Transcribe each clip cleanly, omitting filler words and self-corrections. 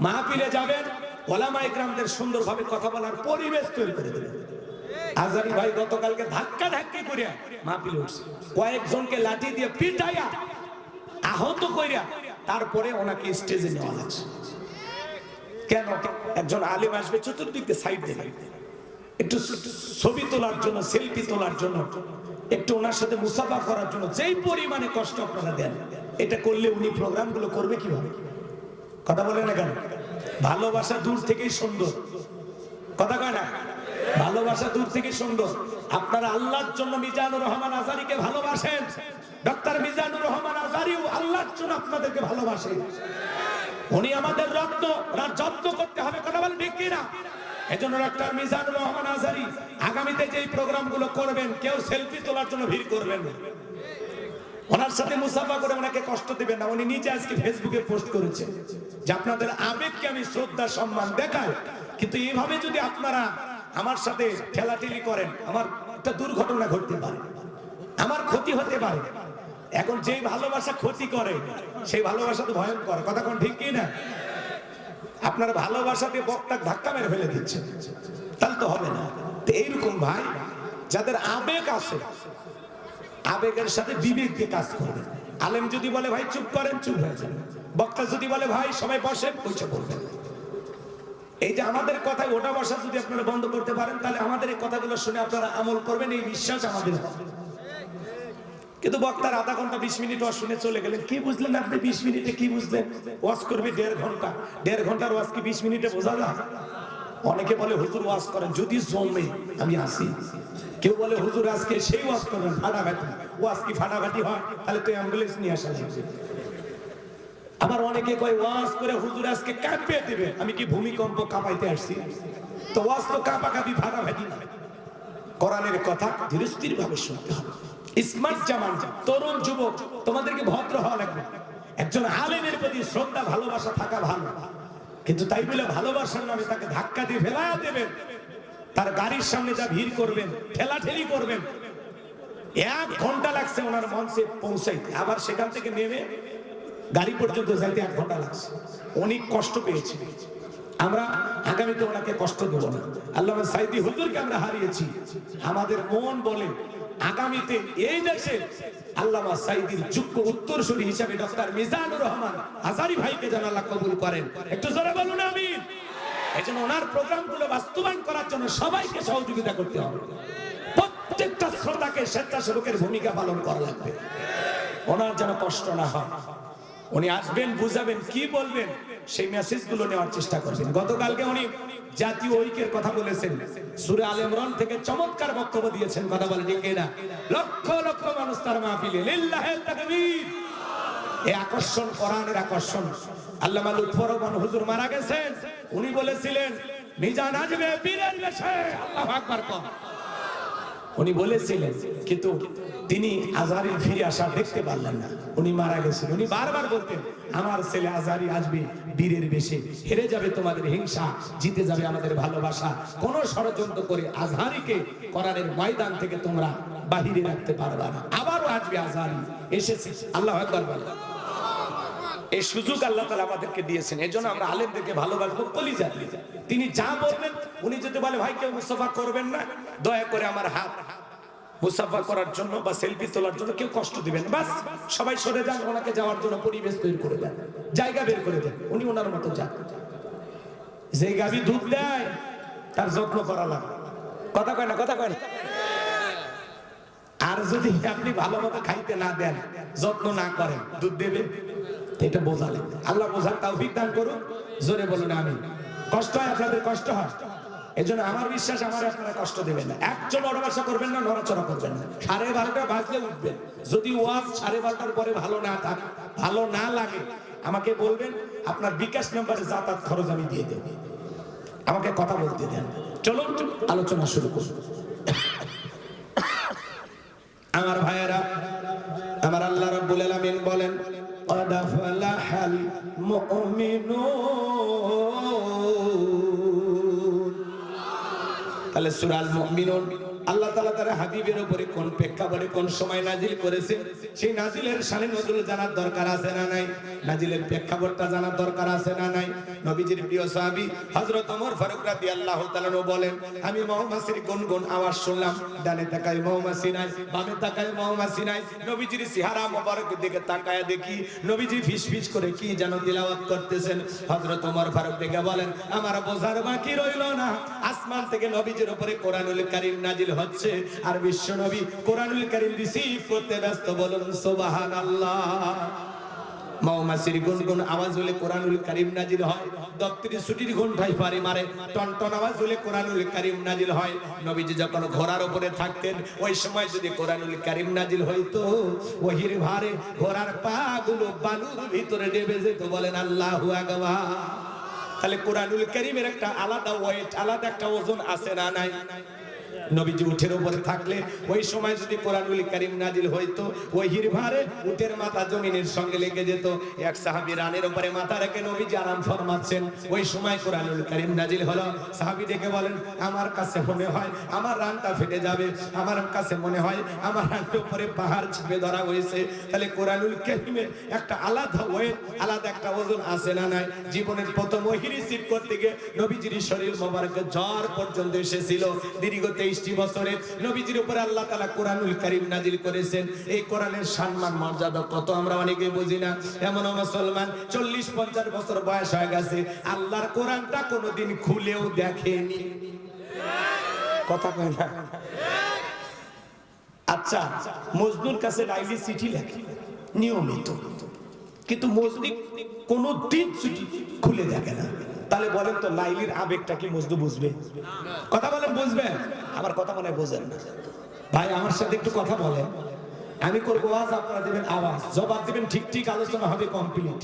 মাহফিলে যাবেন, ওলামা ইকরামদের সুন্দরভাবে কথা বলার পরিবেশ তৈরি করে দেবেন। আজারি ভাই গতকালকে ধাক্কা ধাক্কি করে মাহফিলে উঠছে, কয়েকজনকে লাঠি দিয়ে পিটাইয়া আহত কইরা তারপরে ওনাকে স্টেজে নেওয়া লাগছে। কেন? একজন আলেম আসবে, চতুর্দিকে সাইড দেবে, একটু ছবি তোলার জন্য, সেলফি তোলার জন্য, একটু ওনার সাথে মুসাফা করার জন্য যেই পরিমাণে কষ্ট আপনারা দেন, এটা করলে উনি প্রোগ্রামগুলো করবে কিভাবে? কথা বলে না কেন? ভালোবাসা দূর থেকেই সুন্দর, কথা কয় না? ভালোবাসা দূর থেকে সুন্দর। আপনারা আল্লাহর জন্য মিজানুর রহমান আজারীকে ভালোবাসেন, ডক্টর মিজানুর রহমান আজারীও আল্লাহর জন্য আপনাদেরকে ভালোবাসেন। উনি আমাদের রত্ন, ওনার যত্ন করতে হবে, কথা বলেন ঠিক কিনা? এজন্য ডক্টর মিজানুর রহমান আজারী আগামীতে যেই প্রোগ্রামগুলো করবেন, কেউ সেলফি তোলার জন্য ভিড় করবেন না, ওনার সাথে মুসাফা করে ওনাকে কষ্ট দিবেন না। উনি নিজে আজকে ফেসবুকে পোস্ট করেছেন যে আপনাদের আবেগকে আমি শ্রদ্ধা সম্মান দেখাই, কিন্তু এইভাবে যদি আপনারা আমার সাথে ঠেলাঠেলি করেন, আমার একটা দুর্ঘটনা ঘটতে পারে, আমার ক্ষতি হতে পারে। এখন যেই ভালোবাসা ক্ষতি করে, সেই ভালোবাসা তো ভয়ঙ্কর, কথা কোন ঠিক কি না? আপনার ভালোবাসাতে বক্তা ধাক্কা মেরে ফেলে দিচ্ছেন, তাহলে তো হবে না। তো এইরকম ভাই যাদের আবেগ আছে, আবেগের সাথে বিবেক দিয়ে কাজ করবেন। আলেম যদি বলে ভাই চুপ করেন, চুপ হয়ে যাবেন। বক্তা যদি বলে ভাই সবাই বসেন, বসে পড়বেন। এই যে আমাদের কথায় ওটা বসা যদি আপনারা বন্ধ করতে পারেন, তাহলে আমাদের এই কথাগুলো শুনে আপনারা আমল করবেন, এই বিশ্বাস আমাদের হবে। কিন্তু বক্তার আধা ঘন্টা 20 মিনিট ওয়াজ শুনে চলে গেলেন, কি বুঝলেন আপনি 20 মিনিটে? কি বুঝলেন? ওয়াজ করবে 1.5 ঘন্টা, 1.5 ঘন্টার ওয়াজ কি 20 মিনিটে বোঝা যায়? অনেকে বলে হুজুর ওয়াজ করেন, যদি জমে আমি আসি। কেউ বলে হুজুর আজকে সেই ওয়াজ করবেন ফাটাফাটি, ওয়াজ কি ফাটাফাটি হয়? তাহলে তো অ্যাম্বুলেন্স নিয়ে আসা লাগবে। আবার অনেকে কয় ওয়াজ করে হুজুর আজকে কাঁপিয়ে দিবে, আমি কি ভূমিকম্প কাঁপাইতে আসছি? তো ওয়াজ তো কাঁপাকাঁপি ফাটাফাটি না। কোরআনের কথা ধীরে স্থির ভাবে শুনতে হবে। স্মার্ট জামান, তরুণ যুবক, তোমাদেরকে ভদ্র হওয়া লাগবে। একজন আলেমের প্রতি শ্রদ্ধা ভালোবাসা থাকা ভালো, কিন্তু তাই বলে ভালোবাসার নামে তাকে ধাক্কা দিয়ে ফেলা দেবেন, তার গাড়ির সামনে যা ভিড় করবেন, ঠেলাঠেলি করবেন। 1 ঘন্টা লাগছে ওনার মঞ্চে পৌঁছাইতে, আবার সেখান থেকে নেমে গাড়ি পর্যন্ত যাইতে 1 ঘন্টা লাগছে। অনেক কষ্ট পেয়েছি আমরা, আগামীতে ওনাকে কষ্ট দেব না। আল্লামা সাইদি হুজুরকে আমরা হারিয়েছি, আমাদের মন বলে আগামীতে এই দেশে আল্লামা সাইদির যোগ্য উত্তরসূরি হিসেবে ডক্টর মিজানুর রহমান আজারী ভাইকে যেন আল্লাহ কবুল করেন। একটু জোরে বলুন আমিন। এজন্য ওনার প্রোগ্রামগুলো বাস্তবায়ন করার জন্য সবাইকে সহযোগিতা করতে হবে। প্রত্যেকটা শ্রোতাকে স্বেচ্ছাসেবকের ভূমিকা পালন করা লাগবে, ওনার যেন কষ্ট না হয়। উনি আসবেন, বুঝাবেন, কি বলবেন, সেই মেসেজগুলো নেওয়ার চেষ্টা করবেন। গতকালকে উনি জাতীয় ঐক্যের কথা বলেছেন, সূরা আলে ইমরান থেকে চমৎকার বক্তব্য দিয়েছেন, কথা বলে ঠিক না? লক্ষ লক্ষ মানুষ তার মাহফিলে, লিল্লাহিল তাকবীর। এই আকর্ষণ কোরআনের আকর্ষণ। আল্লামা লুৎফর রহমান হুজুর মারা গেছেন, উনি বলেছিলেন মিজান আসবে বীরের বেশে, আল্লাহু আকবার কর। উনি বলেছিলেন, কিন্তু তিনি আজহারীর ফিরে আসা দেখতে পারলেন না, উনি মারা গেছেন। উনি বারবার বলতেন আমার ছেলে আজহারী আসবে বীরের বেশে, হেরে যাবে তোমাদের হিংসা, জিতে যাবে আমাদের ভালোবাসা। কোন ষড়যন্ত্র করে আজহারীকে কোরআনের ময়দান থেকে তোমরা বাহিরে রাখতে পারবে না। আবারও আসবে আজহারী, এসেছে। আল্লাহু আকবার বলেন। এই সুযোগ আল্লাহ তাআলা আমাদেরকে দিয়েছেন, এজন্য আমরা আলেমদেরকে ভালোবাসবো কলিজা দিয়ে। তিনি যা বলবেন, উনি যদি বলে ভাই কেউ মুসাফা করবেন না, দয়া করে আমার হাত মুসাফা করার জন্য বা সেলফি তোলার জন্য কেউ কষ্ট দিবেন, বাস সবাই সরে যান, ওনাকে যাওয়ার জন্য পরিবেশ তৈরি করে দেন, জায়গা বের করে দেন, উনি ওনার মতো যান। যে গাভী দুধ দেয় তার যত্ন করা লাগে, কথা কয় না? কথা কয় না? আর যদি আপনি ভালো মতো খাইতে না দেন, যত্ন না করেন, দুধ দেবে? এটা বোঝা লাগবে। আল্লাহ বোঝার তৌফিক দান করুন। জোরে বলুন আমিন। কষ্ট হয় আপনাদের? কষ্ট হয়। এজন্য আমার বিশ্বাস আমার আপনারা কষ্ট দেবেন না। একজন নড়াচড়া করবেন না, নড়াচড়া করবেন না। 12:30 বাজলে উঠবেন। যদি ওয়াজ 12:30টার পরে ভালো না থাকে, ভালো না লাগে, আমাকে বলবেন, আপনার বিকাশ নাম্বারে যাতায়াত খরচ আমি দিয়ে দেব। আমাকে কথা বলতে দেন। চলুন আলোচনা শুরু করুন। আমার ভাইয়েরা, আমার আল্লাহ রাব্বুল আলামিন বলেন قد أفلح المؤمنون। তাহলে সূরা আল মুমিনুন আল্লাহ তাআলা তার হাবিবের উপরে কোন প্রেক্ষাপটে কোন সময় নাজিল করেছেন সেই নাজিলের শানে নজুল জানার দরকার আছে না নাই? নাজিলের প্রেক্ষাপটটা জানার দরকার আছে না নাই? নবীজির প্রিয় সাহাবী হযরত ওমর ফারুক রাদিয়াল্লাহু তাআলা বলেন, আমি মৌমাছির গুনগুন আওয়াজ শুনলাম, ডানে তাকাই মৌমাছি নাই, বামে তাকাই মৌমাছি নাই। নবীজির চেহারা মোবারকের দিকে তাকায় দেখি নবীজি ফিসফিস করে কি যেন তিলাওয়াত করতেছেন। হযরত ওমর ফারুক দেখে বলেন, আমার বোঝার বাকি রইল না, আসমান থেকে নবীজির উপরে কোরআনুল কারীম নাজিল হচ্ছে আর বিশ্ব নবী কোরআনুল কারীম রিসিভ করতে ব্যস্ত। বলুন সুবহানাল্লাহ। মৌমাছির গুনগুন আওয়াজ হলে কোরআনুল কারীম নাজিল হয়, দপ্তরি ছুটির ঘন্টায় পারে মারে টনটন আওয়াজ হলে কোরআনুল কারীম নাজিল হয়। নবীজি যখন ঘোড়ার উপরে থাকতেন ওই সময় যদি কোরআনুল কারীম নাজিল হইতো ওহির ভারে ঘোড়ার পা গুলো বালুর ভিতরে ডেবে যেত। বলেন আল্লাহু আকবার। তাহলে কোরআনুল কারীমের একটা আলাদা ওয়েট, আলাদা একটা ওজন আছে না নাই? নবীজি উঠের উপরে থাকলে ওই সময় যদি কোরআনুল কারীম নাজিল হইতো ওহির ভারে উটের মাথা জমিনের সঙ্গে লেগে যেত। এক সাহাবী রানের উপরে মাথা রেখে নবীজি আরাম ফরমাচ্ছেন, ওই সময় কোরআনুল কারীম নাজিল হলো। সাহাবী ডেকে বলেন, আমার কাছে মনে হয় আমার রানটা ফেটে যাবে, আমার কাছে মনে হয় আমার রানের উপরে পাহাড় চেপে ধরা হয়েছে। তাহলে কোরআনুল কারীমের একটা আলাদা ওয়েট, আলাদা একটা ওজন আছে না নাই? জীবনের প্রথম ওহী রিসিভ করতে গিয়ে নবীজির শরীর মোবারকে জ্বর পর্যন্ত এসেছিল। দীর্ঘ 23 বছরে নবীজির উপরে আল্লাহ তাআলা কোরআনুল কারীম নাজিল করেছেন। এই কোরআনের সম্মান মর্যাদা কত আমরা অনেকে বুঝি না। এমন মুসলমান 40-50 বছর বয়স হয়ে গেছে, আল্লাহর কোরআনটা কোনোদিন খুলেও দেখেনি। কথা কয় না? আচ্ছা, মজনুর কাছে ডাইলি চিঠি লেখে নিয়মিত, কিন্তু মজনু কোনোদিন চিঠি খুলে দেখে না। তাহলে বলেন তো লাইলির আবেগটা কি মজনু বুঝবে? কথা বলেন, বুঝবে? আমার কথা মনে বোঝেন না ভাই, আমার সাথে একটু কথা বলেন। আমি করবো ওয়াজ, আপনারা দেবেন আওয়াজ, জবাব দিবেন ঠিক ঠিক, আলোচনা হবে কমপ্লিট।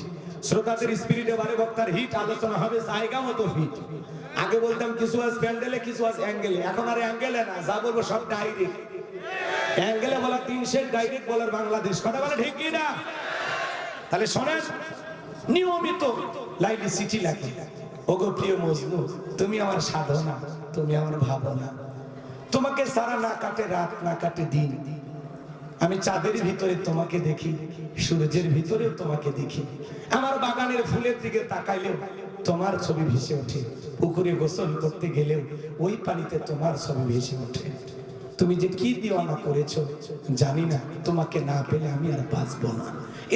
শ্রোতাদের স্পিরিটে বারে বক্তার হিট, আলোচনা হবে জায়গা মতো ফিট। আগে বলতাম কিছু আজ প্যান্ডেলে, কিছু আজ অ্যাঙ্গেলে, এখন আর অ্যাঙ্গেলে না, যা বলবো সব ডাইরেক্ট। অ্যাঙ্গেলে বলা 300, ডাইরেক্ট বলার বাংলাদেশ। কথা বলে ঠিক কি না? তাহলে শোনেন, নিয়মিত লাইলি চিঠি লাগে, ওগো প্রিয় মজনু, তুমি আমার সাধনা, তুমি আমার ভাবনা, তোমাকে সারা না কাটে রাত, না কাটে দিন। আমি চাঁদের ভিতরে তোমাকে দেখি, সূর্যের ভিতরেও তোমাকে দেখি। আমার বাগানের ফুলের দিকে তাকাইলেও তোমার ছবি ভেসে ওঠে, পুকুরে গোসল করতে গেলেও ওই পানিতে তোমার ছবি ভেসে ওঠে। তুমি যে কি দিওয়ানা করেছো জানি না, তোমাকে না পেলে আমি আর বাঁচবো না।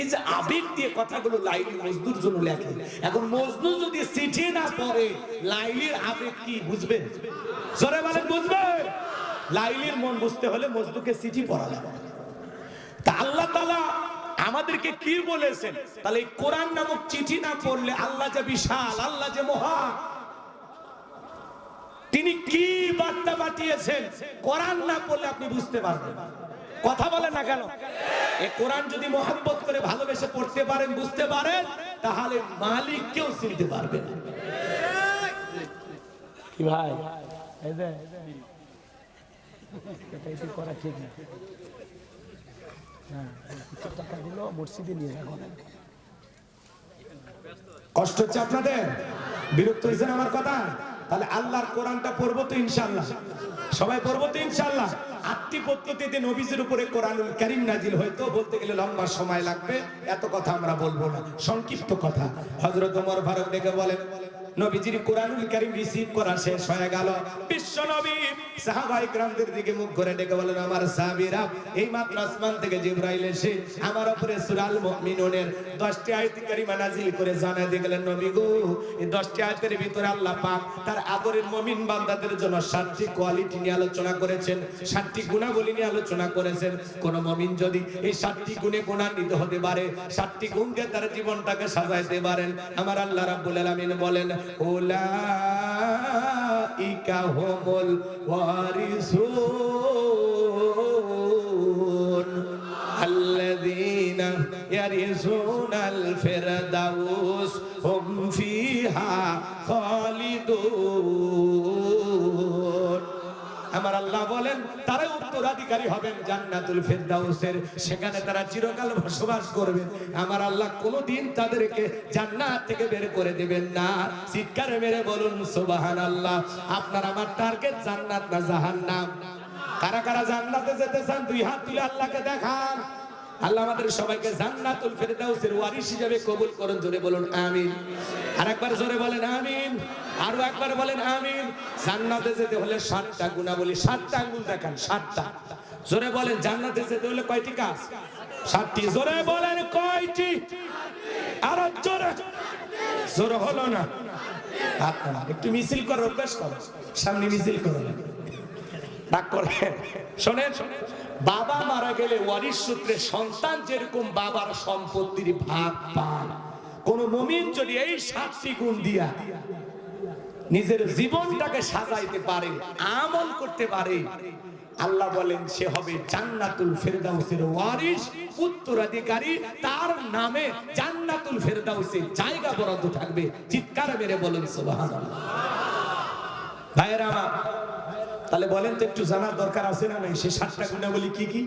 এই যে আবেগ দিয়ে কথাগুলো লাইলি মজনুর জন্য লেখে। এখন মজনু যদি চিঠি না পড়ে, লাইলির আবেগ কি বুঝবে? জোরে বলেন, বুঝবে? লাইলির মন বুঝতে হলে মজনুকে চিঠি পড়া লাগবে। তা আল্লাহ তাআলা আমাদেরকে কি বলেছেন? তাহলে এই কোরআন নামক চিঠি না পড়লে আল্লাহ যে বিশাল, আল্লাহ যে মহান, তিনি কি বার্তা পাঠিয়েছেন কোরআন না পড়লে আপনি বুঝতে পারবেন। কথা বলেন না কেন? এই কোরআন যদি মহব্বত করে ভালোবেসে পড়তে পারেন, বুঝতে পারেন, তাহলে মালিককেও চিনতে পারবেন। কি ভাই, এই যে এটাই তো করা ঠিক না। হ্যাঁ, টাকাগুলো মসজিদে নিয়ে যাবো। কষ্ট হচ্ছে আপনাদের? বিরক্ত হয়েছেন আমার কথা? তাহলে আল্লাহর কোরআনটা পড়বো তো ইনশাআল্লাহ, সবাই পড়বো তো ইনশাআল্লাহ। 8টি পদ্ধতিতে নবীজির উপরে কোরআনুল কারীম নাজিল হয়তো, বলতে গেলে লম্বা সময় লাগবে, এত কথা আমরা বলবো না, সংক্ষিপ্ত কথা। হযরত ওমর ফারুক ডেকে বলেন, নবীজির কোরআনুল কারীম রিসিভ করা শেষ হয়ে গেল। বিশ্ব নবী সাহাবায়ে কেরামদের দিকে মুখ করে ডেকে বলেন, আমার সাহাবীরা, এই মাত্র আসমান থেকে জিবরাইল এসে আমার উপরে সূরা আল মুমিনুনের 10টি আয়াত কারিমা নাযিল করে জানায় দিয়ে গেলেন, নবী গো, এই 10টি আয়াতের ভিতরে আল্লাহ পাক তার আদরের মুমিন বান্দাদের জন্য 7টি কোয়ালিটি নিয়ে আলোচনা করেছেন, 7টি গুণাবলী নিয়ে আলোচনা করেছেন। কোন মুমিন যদি এই 7টি গুণে গুণান্বিত হতে পারে, 7টি গুণকে তার জীবনটাকে সাজাইতে পারেন, আমার আল্লাহ রাব্বুল আলামিন বলেন, উলাইকা হুমুল ওয়ারিসুন আল্লাযীনা ইয়ারিসুনাল ফিরদাউস হুম ফিহা খালিদুন। আমার আল্লাহ বলেন, তারা উত্তরাধিকারী হবেন জান্নাতুল ফিরদাউসের, সেখানে তারা চিরকাল বসবাস করবেন। আমার আল্লাহ কোনোদিন তাদেরকে জান্নাত থেকে বের করে দিবেন না। চিৎকারে মেরে বলুন সুবহানাল্লাহ। আপনার আমার টার্গেট জান্নাত না জাহান্নাম? কারা কারা জান্নাতে যেতে চান দুই হাত তুলে আল্লাহকে দেখান। আল্লাহ আমাদের সবাইকে জান্নাতুল ফেরদাউসের ওয়ারিস হিসেবে কবুল করুন। জোরে বলুন আমিন। আরেকবার জোরে বলেন আমিন। আরো একবার বলেন আমিন। জান্নাতে যেতে হলে 7টা গুণাবলী, 7টা আঙ্গুল দেখান, 7টা। জোরে বলেন জান্নাতে যেতে হলে কয়টি কাজ? 7টি। জোরে বলেন কয়টি? আরো জোরে। জোরে হলো না। একটু মিছিল করো, অভ্যাস করো, সামনে মিছিল করো, রাগ করে। শোনেন, বাবা মারা গেলে ওয়ারিশ সূত্রে সন্তান যেরকম বাবার সম্পত্তির ভাগ পায়, কোন মুমিন যদি এই 7টি গুণ দিয়া নিজের জীবনটাকে সাজাইতে পারে, আমল করতে পারে, আল্লাহ বলেন সে হবে জান্নাতুল ফেরদাউসের ওয়ারিশ, উত্তরাধিকারী। তার নামে জান্নাতুল ফেরদাউসে জায়গা বরাদ্দ থাকবে। চিৎকার মেরে বলেন সুবহানাল্লাহ। ভাইয়েরা আমার, তাহলে বলেন তো একটু জানার দরকার আছে না নাই? সেই 7টা গুণাবলী কি কি?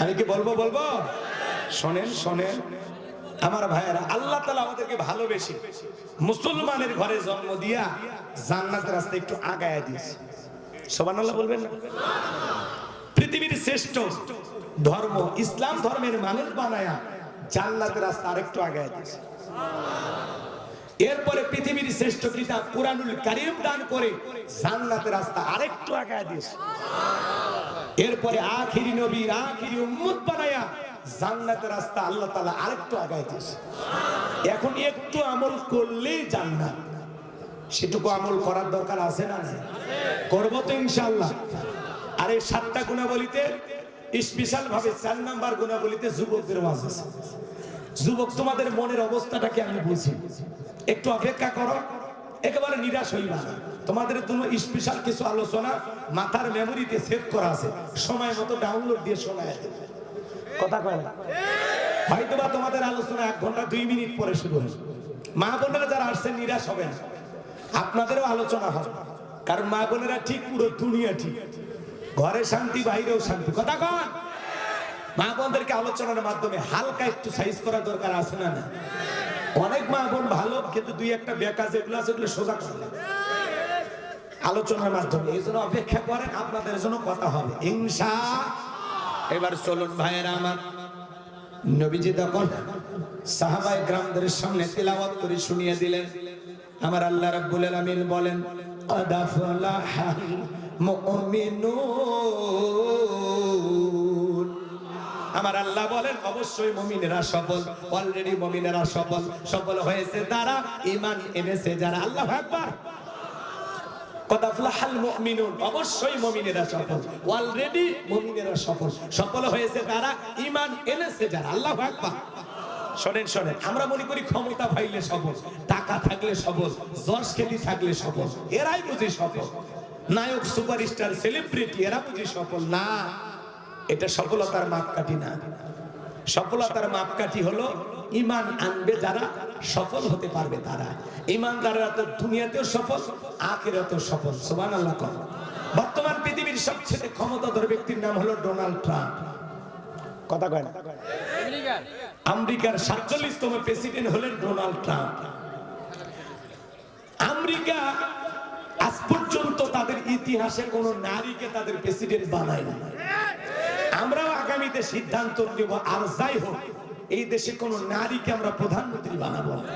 আমি কি বলবো? শোনেন শোনেন আমার ভাইয়েরা, আল্লাহ তাআলা আমাদেরকে ভালোবেসে মুসলমানের ঘরে জন্ম দিয়া জান্নাতের রাস্তায় একটু আগায়া দিয়েছে। সুবহানাল্লাহ বলবেন না? পৃথিবীর শ্রেষ্ঠ ধর্ম ইসলাম ধর্মের মানুষ বানায়া জান্নাতের রাস্তা আরেকটু আগায়া দিয়েছে। এরপরে পৃথিবীর শ্রেষ্ঠ কিতাব কুরআনুল কারীম দান করে জান্নাতের রাস্তা আরেকটু আগায়া দিয়েছে। এরপরে আখিরি নবীর আখিরি উম্মত বানায়া জান্নাতের রাস্তা আল্লাহ তাআলা আরেকটু আগায় দিয়েছে। এখন একটু আমল করলেই জান্নাত। সেটুকু আমল করার দরকার আছে না? করব তো ইনশাআল্লাহ। আর এই 7টা গুণাবলীতে স্পেশাল ভাবে 4 নাম্বার গুণাবলীতে যুবকদের ওয়াজ আছে। যুবক, তোমাদের মনের অবস্থাটাকে আমি বুঝি, একটু অপেক্ষা করো, একেবারে নিরাশ হইবা না। তোমাদের জন্য স্পেশাল কিছু আলোচনা মাথার মেমোরিতে সেভ করা আছে, সময় মতো ডাউনলোড দিয়ে শোনায় দেব। কথা কয় না? হয়তো বা তোমাদের আলোচনা 1 ঘন্টা 2 মিনিট পরে শুরু হবে। মা বোনেরা যারা আসছেন নিরাশ হবে না, আপনাদেরও আলোচনা হবে। কারণ মা বোনেরা ঠিক পুরো দুনিয়া ঠিক, ঘরে শান্তি বাইরেও শান্তি। কথা কন। মা বোনদেরকে আলোচনার মাধ্যমে হালকা একটু সাইজ করা দরকার আছে না? অনেক মা বোন ভালো, কিন্তু 2-1টা বেকার যেগুলো আছে ওগুলো সোজা করবে আলোচনার মাধ্যমে। এই জন্য অপেক্ষা করেন, আপনাদের জন্য কথা হবে ইনশাআল্লাহ। এবার চলুন ভাইয়েরা আমার, নবীজি তখন সাহাবায়ে কেরামদের সামনে তেলাওয়াত করে শুনিয়ে দিলেন। আমার আল্লাহ রাব্বুল আলামিন বলেন, ক্বাদ আফলাহাল মুমিনুন। আমার আল্লাহ বলেন অবশ্যই মুমিনেরা সফল। অলরেডি মুমিনেরা সফল। সফল হয়েছে তারা, ঈমান এনেছে যারা। আল্লাহু আকবার। ক্বাদ আফলাহাল মুমিনুন, অবশ্যই মুমিনেরা সফল। অলরেডি মুমিনেরা সফল। সফল হয়েছে তারা, ঈমান এনেছে যারা। আল্লাহু আকবার। শোনেন শোনেন, আমরা মনে করি ক্ষমতা পাইলে সফল, টাকা থাকলে সফল, যশ খ্যাতি থাকলে সফল, এরাই বুঝি সফল। নায়ক, সুপারস্টার, সেলিব্রিটি এরা বুঝি সফল না। এটা সফলতার মাপকাঠি না। সফলতার মাপকাঠি হলো ঈমান আনবে যারা, সফল হতে পারবে তারা। ঈমানদাররা তো দুনিয়াতেও সফল, আখিরাতেও সফল। সুবহানাল্লাহ। বর্তমান পৃথিবীর সবচেয়ে ক্ষমতাধর ব্যক্তির নাম হলো ডোনাল্ড ট্রাম্প। কথা কয় না? আমেরিকার 47তম প্রেসিডেন্ট হলেন ডোনাল্ড ট্রাম্প। আমেরিকা আজ পর্যন্ত তাদের ইতিহাসে কোন নারীকে তাদের প্রেসিডেন্ট বানায়নি। আমরাও আগামীতে সিদ্ধান্ত নেব, আর যাই হোক, এই দেশে কোন নারীকে আমরা প্রধানমন্ত্রী বানাবো না।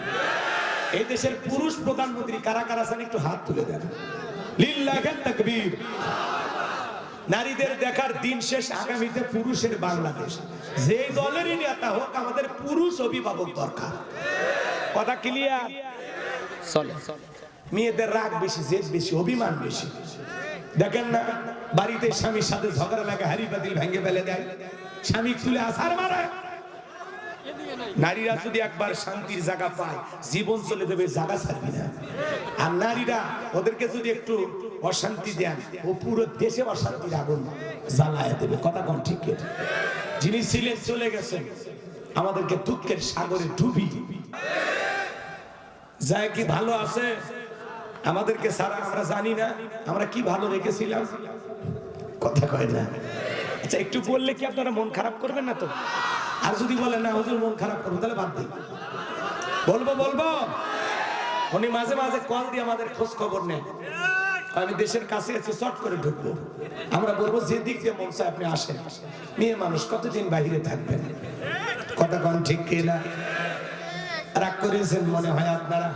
এই দেশের পুরুষ প্রধানমন্ত্রী কারা কারা আছেন একটু হাত তুলে দেন। লিল্লাহি তাকবীর। নারীদের দেখার দিন শেষ, আগামীতে পুরুষের বাংলাদেশ। যে দলেরই নেতা হোক, আমাদের পুরুষ অভিভাবক দরকার। কথা ক্লিয়ার? চলে। মেয়েদের রাগ বেশি, জেদ বেশি, অভিমান বেশি। দেখেন না, বাড়িতে স্বামীর সাথে ঝগড়া লাগে, হাড়ি পাতিল ভেঙে ফেলে দেয়, স্বামী তুলে আছাড় মারে। নারীরা যদি একবার শান্তির জায়গা পায়, জীবন চলে যাবে, জায়গা ছাড়বি না। আর নারীরা ওদেরকে যদি একটু অশান্তি দেন, ও পুরো দেশে অশান্তির আগুন জ্বালায় দেবে। কথা কোন ঠিক? যিনি ছিলেন চলে গেছেন, আমাদেরকে দুঃখের সাগরে ডুবি যায়। কি ভালো আছে আমাদেরকে সারা আমরা জানি না, আমরা কি ভালো রেখেছিলাম। কথা কয় না? আচ্ছা, একটু বললে কি আপনারা মন খারাপ করবেন না তো? আর যদি বলেন না হুজুর মন খারাপ করবো, তাহলে বাদ দিই। বলবো। উনি মাঝে মাঝে কল দিয়ে আমাদের খোঁজ খবর নেন। আমি দেশের কাছে আছি, চট করে ঢুকবো। আমরা বলবো যে দিক দিয়ে মন চায় আপনি আসেন। মেয়ে মানুষ কতদিন বাইরে থাকবেন? কথা কোন ঠিক কিনা? রাগ করেছেন মনে হয় আপনারা?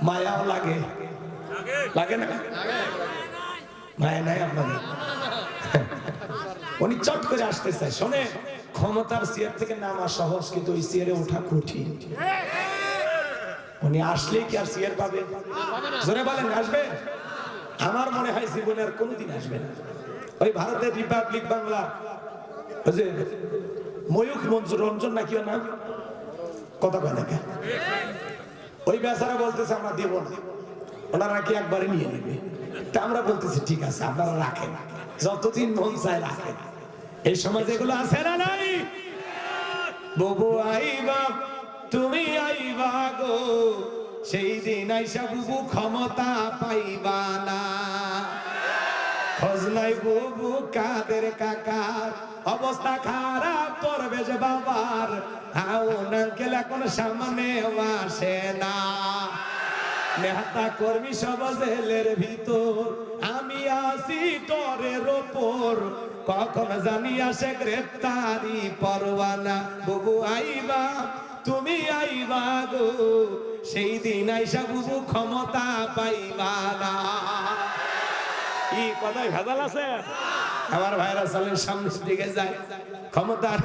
মায়াও লাগে, লাগে না? মায়া নাই আপনাদের? উনি চট করে আসতে চায়। শোনে, ক্ষমতার চেয়ার থেকে নামা সহজ, কিন্তু ওই চেয়ারে ওঠা কঠিন। উনি আসলে কি আর চেয়ার পাবে? জোরে বলেন, আসবে? আমার মনে হয় জীবনে আর কোনোদিন আসবে না। ওই ভারতের রিপাবলিক বাংলা, ওই যে ময়ূখ মঞ্জুর রঞ্জন নাকি ওর নাম, কথা কয় নাকি, ওই বেচারা বলতেছে আমরা দেব না, ওনারা নাকি একবারে নিয়ে নেবে। তা আমরা বলতেছি ঠিক আছে, আপনারা রাখেন, যতদিন মন চায় রাখেন। এই সমাজ এগুলো আছে না নাই? বুবু আইবা, তুমি আইবা গো, সেই দিন আইসা বুবু ক্ষমতা পাইবা না। খোঁজ নাই বুবু কাদের কাকার, অবস্থা খারাপ করবে যে বাবার, হাউন আঙ্কেল এখন সামনে আসে না। নেতা কর্মী সব জেলের ভিতর, আমি আসি টরের ওপর, কখন জানি আসে গ্রেপ্তারি পরোয়ানা। বুবু আইবা, তুমি আইবা গো, সেই দিন আইসা বুবু ক্ষমতা পাইবা না। কি কথায় ভেজাল আছে? আমার ভাইরা সালের সামনের দিকে যায়, ক্ষমতার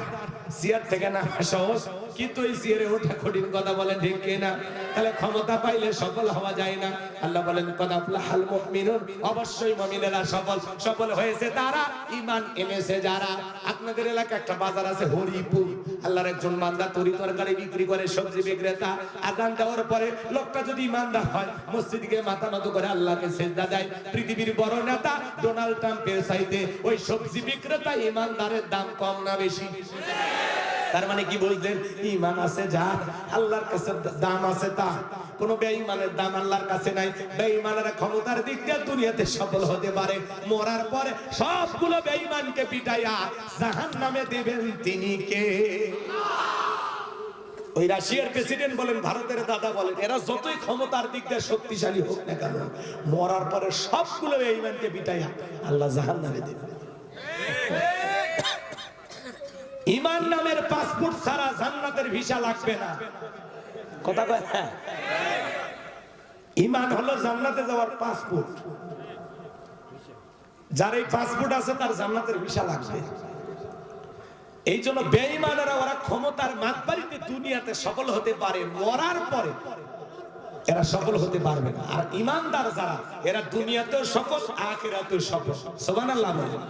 চেয়ার থেকে না সহজ, কিন্তু এই চেয়ারে ওঠা কঠিন। কথা বলেন ঠিক কিনা? তাহলে ক্ষমতা পাইলে সফল হওয়া যায় না। আল্লাহ বলেন কদ আফলাহাল মুমিনুন, অবশ্যই মুমিনেরা সফল। সফল হয়েছে তারা ঈমান এনেছে যারা। আপনাদের এলাকায় একটা বাজার আছে হরিপুর, আল্লাহর একজন বান্দা তরি তরকারি বিক্রি করে, সবজি বিক্রেতা। আযান দেওয়ার পরে লোকটা যদি ঈমানদার হয়, মসজিদে গিয়ে মাথা নত করে আল্লাহকে সিজদা দেয়। পৃথিবীর বড় নেতা ডোনাল্ড ট্রাম্পের চাইতে ওই সবজি বিক্রেতা ঈমানদারের দাম কম না বেশি? তার মানে কি বুঝলেন? ঈমান আছে যার, আল্লাহর কাছে দাম আছে তার। কোন বেঈমানের দাম আল্লাহর কাছে নাই। বেঈমানেরা ক্ষমতার দিক দিয়ে দুনিয়াতে সফল হতে পারে, মরার পরে সবগুলো বেঈমানকে পিটাইয়া জাহান্নামে দেবেন তিনি কে? ওই রাশিয়ার প্রেসিডেন্ট বলেন, ভারতের দাদা বলেন, এরা যতই ক্ষমতার দিক দিয়ে শক্তিশালী হোক না কেন, মরার পরে সবগুলো বেঈমানকে পিটাইয়া আল্লাহ জাহান্নামে দেবেন। ঈমান নামের পাসপোর্ট ছাড়া জান্নাতের ভিসা লাগবে না। কথা কয়? হ্যাঁ, ঈমান হলো জান্নাতে যাওয়ার পাসপোর্ট। যার এই পাসপোর্ট আছে তার জান্নাতের ভিসা লাগবে। এই জন্য বেঈমানেরা ওরা ক্ষমতার মাতবাড়িতে দুনিয়াতে সফল হতে পারে, মরার পরে এরা সফল হতে পারবে না। আর ঈমানদার যারা, এরা দুনিয়াতেও সফল, আখিরাতেও সফল। সুবহানাল্লাহ বলেন।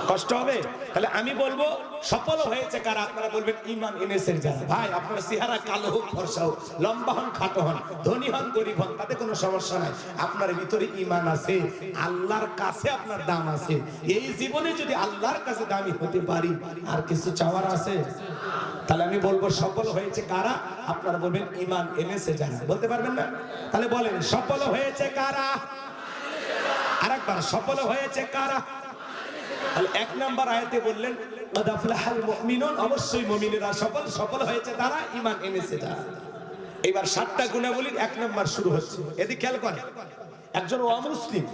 কষ্ট হবে? তাহলে আমি বলবো সফল হয়েছে কারা? আপনারা বলবেন ঈমান এনেছে যারা। ভাই, আপনার চেহারা কালো হোক, ফর্সা হোক, লম্বা হন, খাটো হন, ধনী হন, গরিব হন, তাতে কোনো সমস্যা নাই। আপনার ভিতরে ঈমান আছে, আল্লাহর কাছে আপনার দাম আছে। এই জীবনে যদি আল্লাহর কাছে দামি হতে পারি, আর কিছু চাওয়ার আছে? তাহলে আমি বলবো সফল হয়েছে কারা? আপনারা বলবেন ঈমান এনেছে যারা। বলতে পারবেন না? তাহলে বলেন সফল হয়েছে কারা? আরেকবার, সফল হয়েছে কারা? এক নাম্বার আয়াতে বললেন কদ আফলাহাল মুমিনুন, অবশ্যই মুমিনেরা সফল। সফল হয়েছে তারা, ঈমান এনেছে তারা। এবার 7টা গুণাবলীর 1 নাম্বার শুরু হচ্ছে। এদিকে খেয়াল করেন, একজন অমুসলিম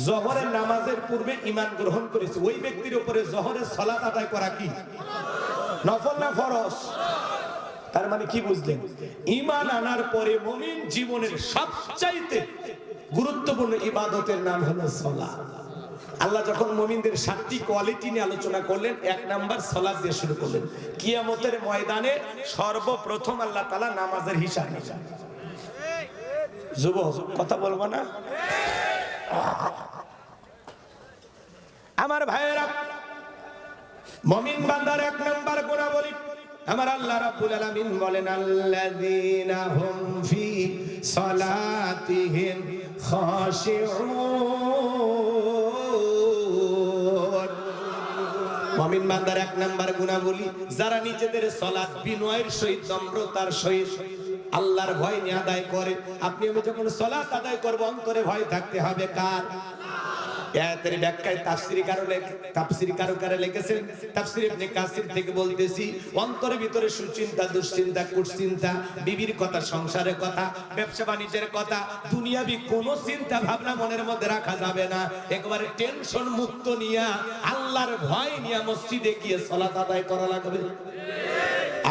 জোহরের নামাজের পূর্বে ঈমান গ্রহণ করেছে, ওই ব্যক্তির উপরে জোহরের সালাত আদায় করা কি নফল না ফরজ? তার মানে কি বুঝলেন? ঈমান আনার পরে মুমিন জীবনের সবচাইতে গুরুত্বপূর্ণ ইবাদতের নাম হলো সালাত। আল্লাহ যখন মুমিনদের 7টি কোয়ালিটি নিয়ে আলোচনা করলেন, 1 নাম্বার সালাত দিয়ে শুরু করলেন। কিয়ামতের ময়দানে সর্বপ্রথম আল্লাহ তাআলা নামাজের হিসাব নেবেন। যুবক, কথা বলবো না? আমার ভাইয়েরা, মুমিন বান্দার 1 নাম্বার গুণাবলী, আমার আল্লাহ রাব্বুল আলামিন বলেন আল্লাযীনা হুম ফি সালাতিহিম খাশিউন। মুমিন বান্দার 1 নাম্বার গুণাবলী, যারা নিজেদের সালাত বিনয়ের সহিত, নম্রতার সহিত, আল্লাহর ভয় নিয়ে আদায় করে। আপনি আমি যখন সালাত আদায় করব, অন্তরে ভয় থাকতে হবে কার? আয়াতের ব্যাখ্যায় তাফসীরকাররা লিখেছেন, তাফসীর ইবনে কাসির থেকে বলতেছি, অন্তরের ভিতরে সুচিন্তা, দুশ্চিন্তা, কুচিন্তা, বিবির কথা, সংসারের কথা, ব্যবসা বাণিজ্যের কথা, দুনিয়াবি কোনো চিন্তা ভাবনা মনের মধ্যে রাখা যাবে না। একবারে টেনশন মুক্ত নিয়া, আল্লাহর ভয় নিয়ে মসজিদে গিয়ে সালাত আদায় করা লাগবে।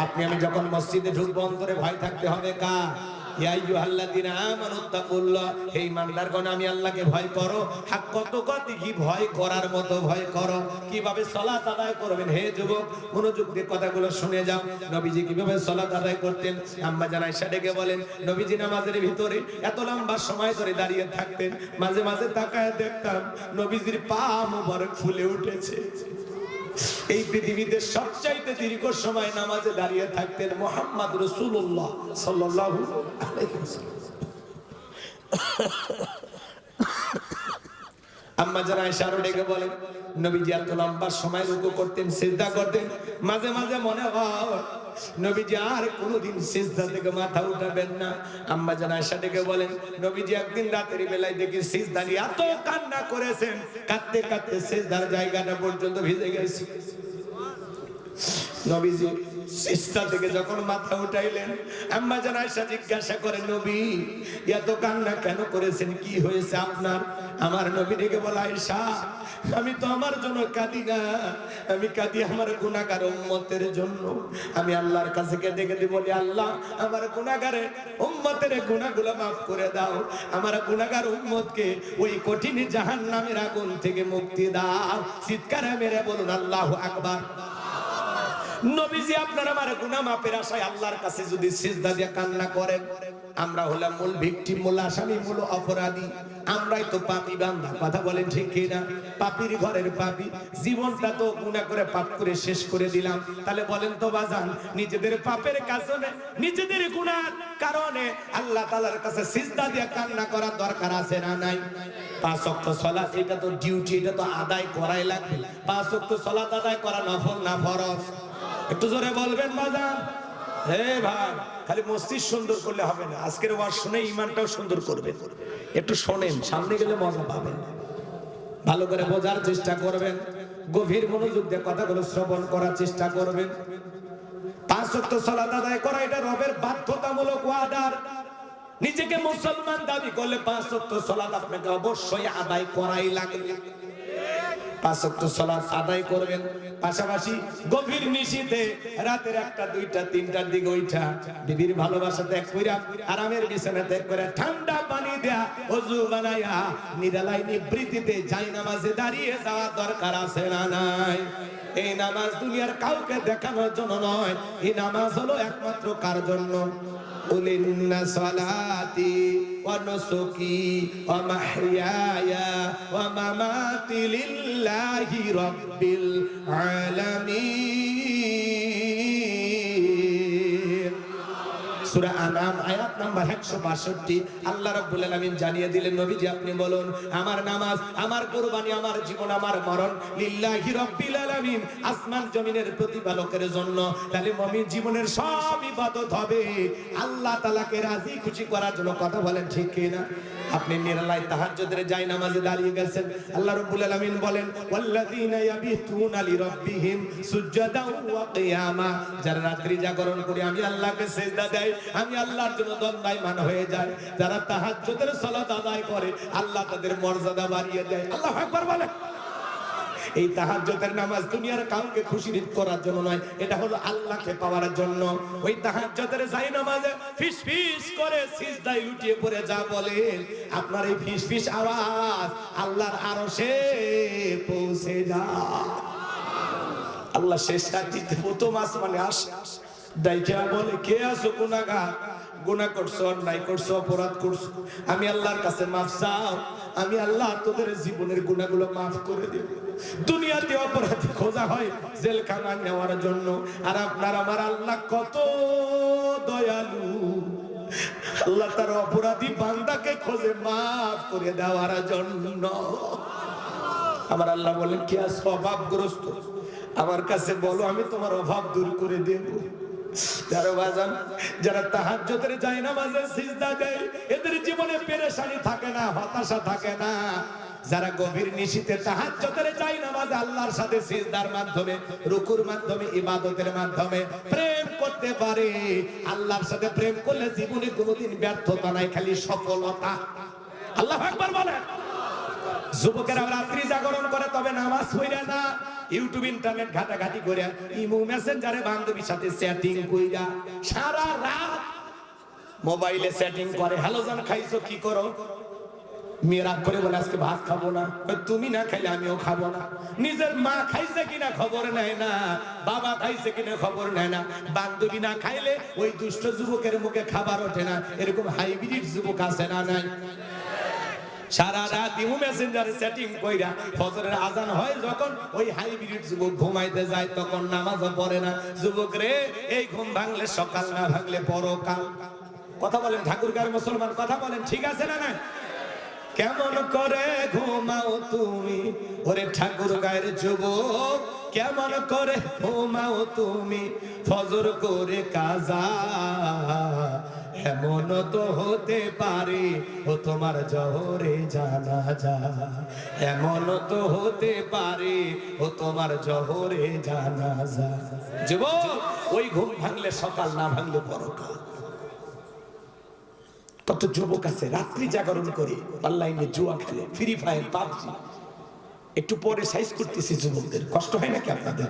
আপনি আমি যখন মসজিদে ঢুকবো, অন্তরে ভয় থাকতে হবে কার? ইয়া আইয়ুহাল্লাযীনা আমানুত্তাকুল্লাহ, হে ঈমানদারগণ আমি আল্লাহকে ভয় করো, হাক্কা তুকাতিহি, ভয় করার মতো ভয় করো। কিভাবে সালাত আদায় করবেন? হে যুবক, মনোযোগ দিয়ে কথাগুলো শুনে যাও। নবীজি কিভাবে সালাত আদায় করতেন? আম্মা জান আয়েশা ডেকে বলেন, নবীজি নামাজের ভিতরে এত লম্বা সময় ধরে দাঁড়িয়ে থাকতেন, মাঝে মাঝে তাকায় দেখতাম নবীজির পা মোবারক ফুলে উঠেছে। এই পৃথিবীতে সবচাইতে দীর্ঘ সময় নামাজে দাঁড়িয়ে থাকতেন মুহাম্মদ রাসূলুল্লাহ সাল্লাল্লাহু আলাইহি ওয়াসাল্লাম। আম্মা জান আয়েশা ডেকে বলেন, নবীজি এত লম্বা সময় রুকু করতেন, সিজদা করতেন, মাঝে মাঝে মনে হয় নবীজি আর কোনোদিন সিজদা থেকে মাথা উঠাবেন না। আম্মা জান আয়েশা ডেকে বলেন, নবীজি একদিন রাতের বেলায় দেখি সিজদা নিয়ে এত কান্না করেছেন, কাঁদতে কাঁদতে সিজদার জায়গাটা পর্যন্ত ভিজে গেছে। নবীজি সিজদা থেকে যখন মাথা উঠাইলেন, আম্মা জান আয়েশা জিজ্ঞাসা করেন, নবী এত কান্না কেন করেছেন, কি হয়েছে আপনার? আমার নবী ডেকে বলে, আয়েশা আমি তো আমার জন্য কাঁদি না, আমি কাঁদি আমার গুনাহগার উম্মতের জন্য। আমি আল্লাহর কাছে কেঁদে কেঁদে বলি, আল্লাহ আমার গুনাহগারে উম্মতের গুনাহগুলো মাফ করে দাও, আমার গুনাহগার উম্মতকে ওই কঠিন জাহান্নামের আগুন থেকে মুক্তি দাও। চিৎকারে মেরে বলুন আল্লাহু আকবার। নবীজি আপনার আমার গুনাহ মাফের আশায় আল্লাহর কাছে যদি সিজদা দিয়ে কান্না করেন, আমরা হলাম মূল ভিকটিম, মূল আসামি, মূল অপরাধী। আমরাই তো পাপী বান্দা, কথা বলেন ঠিক কি না? পাপীর ঘরের পাপী, জীবনটা তো গুনাহ করে পাপ করে শেষ করে দিলাম। তাহলে বলেন তো বাজান, নিজেদের পাপের কারণে, নিজেদের গুনাহর কারণে আল্লাহ তাআলার কাছে সিজদা দিয়ে কান্না করার দরকার আছে না নাই? 5 ওয়াক্ত সালাত, এটা তো ডিউটি, এটা তো আদায় করাই লাগবে। 5 ওয়াক্ত সালাত আদায় করা নফল না ফরজ? একটু জোরে বলবেন বাজান। হে ভাই, খালি মসজিদ সুন্দর করলে হবে না, আজকের ওয়াজ শুনে ঈমানটাও সুন্দর করবেন। একটু শোনেন, সামনে গেলে মজা পাবেন, ভালো করে বোঝার চেষ্টা করবেন, গভীর মনোযোগ দিয়ে কথাগুলো শ্রবণ করার চেষ্টা করবেন। 5 ওয়াক্ত সালাত আদায় করা এটা রবের বাধ্যতামূলক ওয়াদার। নিজেকে মুসলমান দাবি করলে 5 ওয়াক্ত সালাত আপনাকে অবশ্যই আদায় করাই লাগবে। 5 ওয়াক্ত সালাত আদায় করবেন, পাশাপাশি গভীর নিশীথে রাতের 1টা 2টা 3টার দিকে ওইটা বিবির ভালোবাসা ত্যাগ কইরা, আরামের বিছানা ত্যাগ করে, ঠান্ডা পানি দেয়া ওযু বানায়া নিরালাই নিবৃত্তিতে জায়নামাজে দাঁড়িয়ে যাওয়া দরকার আছে না নাই? এই নামাজ দুনিয়ার কাউকে দেখানোর জন্য নয়, এই নামাজ হলো একমাত্র কার জন্য? قل إن صلاتي ونسكي ومحياي ومماتي لله رب العالمين। সূরা আনাম আয়াত নাম্বার 162। আল্লাহ রাব্বুল আলামিন জানিয়ে দিলেন, নবীজি আপনি বলুন, আমার নামাজ, আমার কুরবানি, আমার জীবন, আমার মরণ লিল্লাহি রাব্বিল আলামিন, আসমান জমিনের প্রতিপালকের জন্য। তাহলে মুমিন জীবনের সব ইবাদত হবে আল্লাহ তাআলাকে রাজি খুশি করার জন্য। কথা বলেন ঠিক কি না? আপনি নিরালাই তাহাজ্জুদের জায়নামাজে দাঁড়িয়ে গেছেন, আল্লাহ রাব্বুল আলামিন বলেন, ওয়াল্লাযীনা ইয়াবিতুনা লিরাব্বিহিম সুজদান ওয়া কিয়ামা, যারা রাত্রি জাগরণ করে আমি আল্লাহকে সিজদা দেয়, আমি আল্লাহর জন্য দণ্ডায়মান হয়ে যায়। যারা তাহাজ্জুদের সালাত আদায় করে, আল্লাহ তাদের মর্যাদা বাড়িয়ে দেয়। আল্লাহু আকবার বলেন। এই তাহাজ্জুদের নামাজ দুনিয়ার কাউকে খুশি করার জন্য নয়, এটা হলো আল্লাহকে পাওয়ার জন্য। ওই তাহাজ্জুদের জায়নামাজে ফিসফিস করে সিজদায় লুটিয়ে পড়ে যা বলেন, আপনার এই ফিসফিস আওয়াজ আল্লাহর আরশে পৌঁছে যায়। আল্লাহ শেষ রাত্রিতে প্রথম আসমানে আসে, ডাইকা বলে, কে আছো গুনাহগার? গুনাহ করছো, অন্যায় করছো, অপরাধ করছো, আমি আল্লাহর কাছে মাফ চাও, আমি আল্লাহ তোদের জীবনের গুনাহগুলো মাফ করে দেব। দুনিয়াতে অপরাধী খোঁজা হয় জেলখানা নেওয়ার জন্য, আর আপনার আমার আল্লাহ কত দয়ালু, আল্লাহ তার অপরাধী বান্দাকে খোঁজে মাফ করে দেওয়ার জন্য। আমার আল্লাহ বলেন, কি আছো অভাবগ্রস্ত, আমার কাছে বলো, আমি তোমার অভাব দূর করে দেব। যারা তাহাজ্জুদের জায়নামাজে সিজদা দেয়, এদের জীবনে পেরেশানি থাকে না, হতাশা থাকে না। যারা গভীর নিশীথে তাহাজ্জুদের চাই নামাজ আল্লাহর সাথে সিজদার মাধ্যমে রুকুর মাধ্যমে ইবাদতের মাধ্যমে প্রেম করতে পারে, আল্লাহর সাথে প্রেম করলে জীবনে কোনোদিন ব্যর্থতা নাই, খালি সফলতা। আল্লাহু আকবার বলেন। যুবকেরা রাত্রি জাগরণ করে তবে নামাজ পড়ে না, ইউটিউব ইন্টারনেট ঘাটাঘাটি করে ইমো মেসেঞ্জারে বান্ধবীর সাথে চ্যাটিং কইরা সারা রাত মোবাইলে চ্যাটিং করে। হ্যালো জান খাইছো, কি করো? মেয়েরা করে বলে আজকে ভাত খাবো না। তুমি না খাইলে আমিও খাবো না। নিজের মা খাইছে কিনা খবর নেয় না, বাবা খাইছে কিনা খবর নেয় না। বান্ধবী না খাইলে ওই দুষ্ট যুবকের মুখে খাবার ওঠে না। এরকম হাইব্রিড যুবক আছে না নাই? সারা রাত ইমো মেসেঞ্জারে চ্যাটিং কইরা ফজরের আজান হয় যখন ওই হাইব্রিড যুবক ঘুমাইতে যায় তখন নামাজও পড়ে না। যুবক রে, এই ঘুম ভাঙলে সকাল, না ভাঙলে পরকাল। কথা বলেন ঠাকুরগাঁওয়ের মুসলমান, কথা বলেন, ঠিক আছে না না? কেমন করে ঘুমাও তুমি ওরে ঠাকুরগাঁওয়ের যুবক, কেমন করে ঘুমাও তুমি ফজর করে কাজা? এমন তো হতে পারে ও তোমার জহরে জানাজা, এমন তো হতে পারে ও তোমার জহরে জানাজা। যুবক, ওই ঘুম ভাঙলে সকাল, না ভাঙলে পরকাল। কত যুবক আছে রাত্রি জাগরণ করে অনলাইনে জুয়া খেলে, ফ্রি ফায়ার, পাবজি। একটু পরে সাইজ করতেছি যুবকদের, কষ্ট হয় নাকি আপনাদের?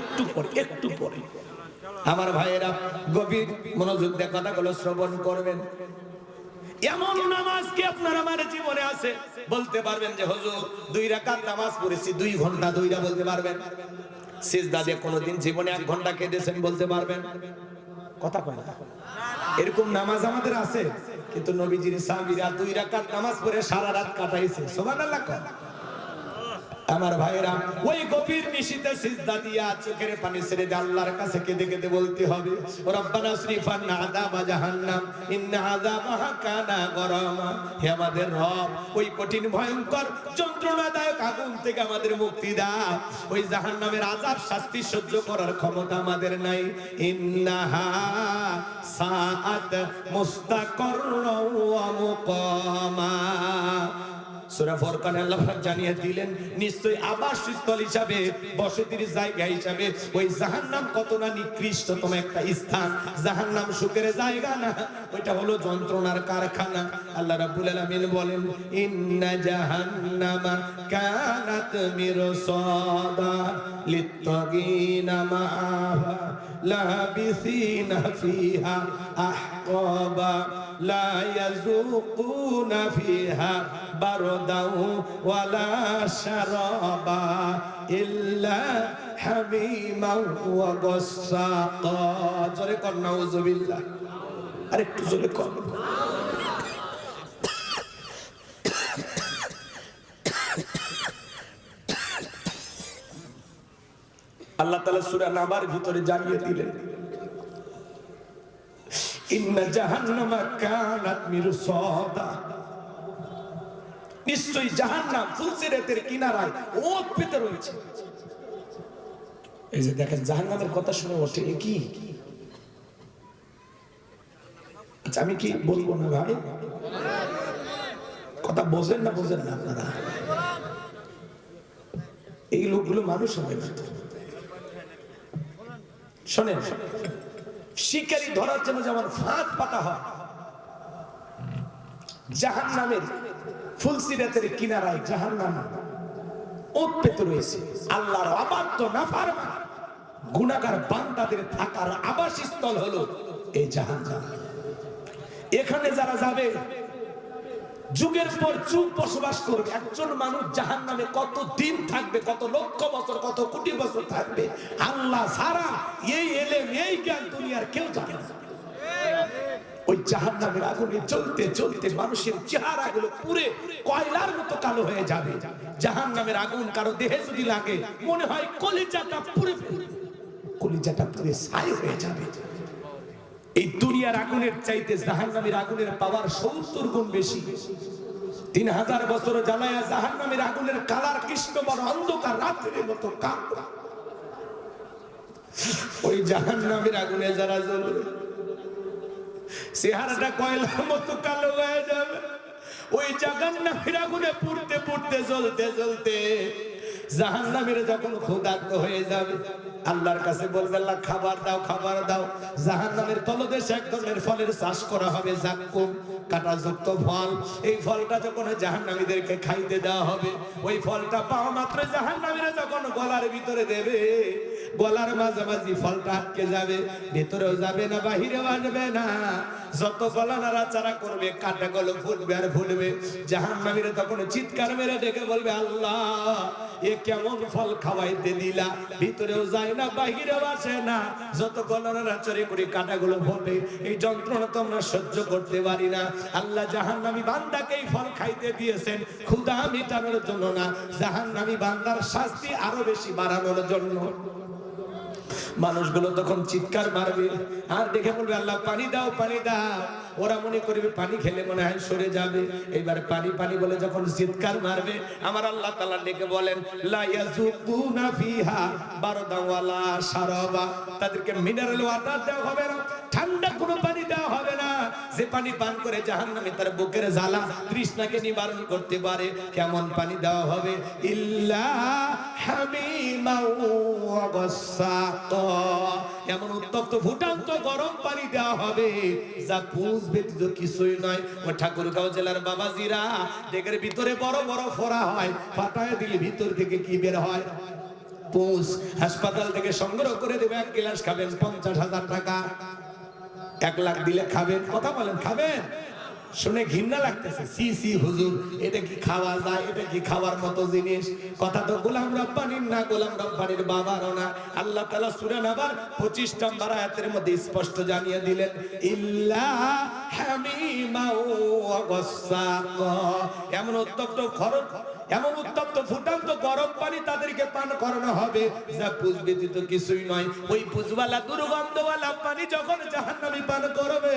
একটু পরে, একটু পরে। আমার ভাইয়েরা গভীর মনোযোগ দিয়ে কথাগুলো শ্রবণ করবেন। এমন নামাজ কি আপনার আমার জীবনে আছে? বলতে পারবেন যে হুজুর 2 রাকাত নামাজ পড়েছি 2 ঘন্টা ধইরা, বলতে পারবেন? সিজদা দিয়ে কোনোদিন জীবনে 1 ঘন্টা কেঁদেছেন, বলতে পারবেন? কথা কয় না। এরকম নামাজ আমাদের আছে, কিন্তু নবীজির সাহাবীরা 2 রাকাত নামাজ পড়ে সারা রাত কাটাইছে। সুবহানাল্লাহ। আমার ভাইরা ওই গভীর নিশীথে সিজদা দিয়া চোখের পানি ছেড়ে দিয়ে আল্লাহর কাছে কেঁদে কেঁদে বলতে হবে, রব্বানা সরিফান আযাবা জাহান্নাম ইন্না আযাবাহা কানা গরামা। হে আমাদের রব, ওই কঠিন ভয়ঙ্কর যন্ত্রণাদায়ক আগুন থেকে আমাদের মুক্তি দাও। ওই জাহান্নামের আযাব শাস্তি সহ্য করার ক্ষমতা আমাদের নাই। ইন্নাহা সাআত মুস্তাকাররা ওয়া মুকামা। সূরা ফুরকানে আল্লাহ পাক জানিয়ে দিলেন, নিশ্চয়ই আবাসস্থল হিসাবে, বসতির জায়গা হিসাবে ওই জাহান্নাম কত না নিকৃষ্টতম একটা স্থান। জাহান্নাম সুখের জায়গা না, ওইটা হলো যন্ত্রণার কারখানা। আল্লাহ রাব্বুল আলামিন বলেন, ইন্না জাহান্নামা কানাত মিরসাদা লিত্তাগিনা মাআহা লাবিসিনা ফিহা আহকাবা লা ইয়াযুকুনা ফিহা বারদাউ ওয়ালা শারাবা ইল্লা হামিমান ওয়া গাসসাকা। জোরে কর নাউযুবিল্লাহ। আরেকটু জোরে কর। আল্লাহ তাআলা সূরা নাবার ভিতরে জানিয়ে দিলেন, ইন্না জাহান্নামা কানাত মিরসাদা। নিশ্চয়ই জাহান্নাম ফুলসিরাতের কিনারায় ওত পেতে রয়েছে। এই যে দেখেন, জাহান্নামের কথা শুনে ওঠে কি? আচ্ছা, আমি কি বলবো না ভাই? কথা বোঝেন না, বোঝেন না আপনারা? এই লোকগুলো মানুষ হবে না। শোনেন, শিকারি ধরার জন্য যেমন ফাঁদ পাতা হয়, জাহান্নামের ফুলসিরাতের কিনারায় জাহান্নাম ওত পেতে রয়েছে। আল্লাহর অবাধ্য নাফরমান গুনাহগার বান্দাদের থাকার আবাসস্থল হলো এই জাহান্নাম। এখানে যারা যাবে যুগের পর যুগ বসবাস করবে। একজন মানুষ জাহান্নামে কত দিন থাকবে, কত লক্ষ বছর, কত কোটি বছর থাকবে, আল্লাহ ছাড়া, এই এলেম, এই জ্ঞান দুনিয়ার কেউ জানে না। ওই জাহান্নামের আগুনে জ্বলতে জ্বলতে মানুষের চেহারাগুলো পুরে কয়লার মতো কালো হয়ে যাবে। জাহান্নামের আগুন কারো দেহে যদি লাগে, মনে হয় কলিজাটা পুরে ছাই হয়ে যাবে। এই দুনিয়ার আগুনের চাইতে জাহান্নামের আগুনের পাওয়ার 70 গুণ বেশি। 3000 বছর জ্বালায়া জাহান্নামের আগুনের কালার কৃষ্ণ বড় অন্ধকার রাত্রির মতো কালো। ওই জাহান্নামের আগুনে যারা জ্বলবে, চেহারাটা কয়লার মতো কালো হয়ে যাবে। ওই জাহান্নামের আগুনে পুড়তে পুড়তে জ্বলতে জ্বলতে জাহান্নামীর যখন ক্ষুধার্ত হয়ে যাবে, আল্লাহর কাছে বলবে আল্লাহ খাবার দাও, খাবার দাও। জাহান্নামের তলদেশে এক ধরনের ফলের চাষ করা হবে, জাক্কুম, কাঁটাযুক্ত ফল। এই ফলটা যখন জাহান্নামীদেরকে খাইতে দেওয়া হবে, ওই ফলটা পাওয়া মাত্র জাহান্নামীরা যখন গলার ভিতরে দেবে, গলার মাঝামাঝি ফলটা আটকে যাবে, ভেতরেও যাবে না, বাহিরেও আসবে না। যত গলা নাড়াচাড়া করবে কাঁটাগুলো ফুটবে আর ফুটবে। জাহান্নামীরা তখন চিৎকার মেরে ডেকে বলবে আল্লাহ এ কেমন ফল খাওয়াইতে দিলা, ভিতরেও যায় না, বাহিরেও আসে না। যত গলা নাড়াচাড়া করে কাঁটাগুলো ফোটে, এই যন্ত্রণা তো আমরা সহ্য করতে পারি না। আল্লাহ জাহান্নামী বান্দাকে এই ফল খাইতে দিয়েছেন ক্ষুধা মিটানোর জন্য না, জাহান্নামী বান্দার শাস্তি আরো বেশি বাড়ানোর জন্য। মানুষগুলো তখন চিৎকার মারবে আর দেখে বলবে আল্লাহ পানি দাও, পানি দাও। ওরা মনে করবে পানি খেলে মনে হয় সরে যাবে। এইবার পানি পানি বলে যখন চিৎকার মারবে, আমার আল্লাহ তাআলা ডেকে বলেন লা ইয়াযুকুনা ফিহা বারদান ওয়ালা শারাবা, তাদেরকে মিনারেল ওয়াটার দেওয়া হবে না, ঠান্ডা কোনো পানি দেওয়া হবে না। যে পানি পান করে জাহান্নামী তার বুকের জ্বালা তৃষ্ণাকে নিবারণ করতে পারে, কেমন পানি দেওয়া হবে? ইল্লা হামিমা ওয়া গাসসাকা, এমন উত্তপ্ত ফুটান্ত গরম পানি দেওয়া হবে যা পুষ ব্যতীত কিছুই নয়। ও ঠাকুরগাঁও জেলার বাবাজিরা, ডেকের ভিতরে বড় বড় ফোড়া হয়, ফাটায় দিলে ভিতর থেকে কি বের হয়? পুষ। হাসপাতাল থেকে সংগ্রহ করে দেবে, এক গ্লাস খাবেন 50,000 টাকা, 1 লাখ দিলে খাবেন। কথা বলেন খাবেন? শুনে ঘৃণা লাগতেছে, সি সি হুজুর এটা কি খাওয়া যায়? এটা কি খাওয়ার মতো জিনিস? কথা তো গোলাম রব্বানির না, গোলাম রব্বানির বাবারও না। আল্লাহ তাআলা সূরা নাবার 25 নম্বর আয়াতের মধ্যে স্পষ্ট জানিয়ে দিলেন ইল্লা হামিমা ওয়া গাসসাকা, এমন উত্তপ্ত খরচ, এমন উত্তপ্ত ফুটান্ত গরম পানি তাদেরকে পান করানো হবে যা পুষ ব্যতীত কিছুই নয়। ওই পুষওয়ালা দুর্গন্ধওয়ালা পানি যখন জাহান্নামী পান করবে,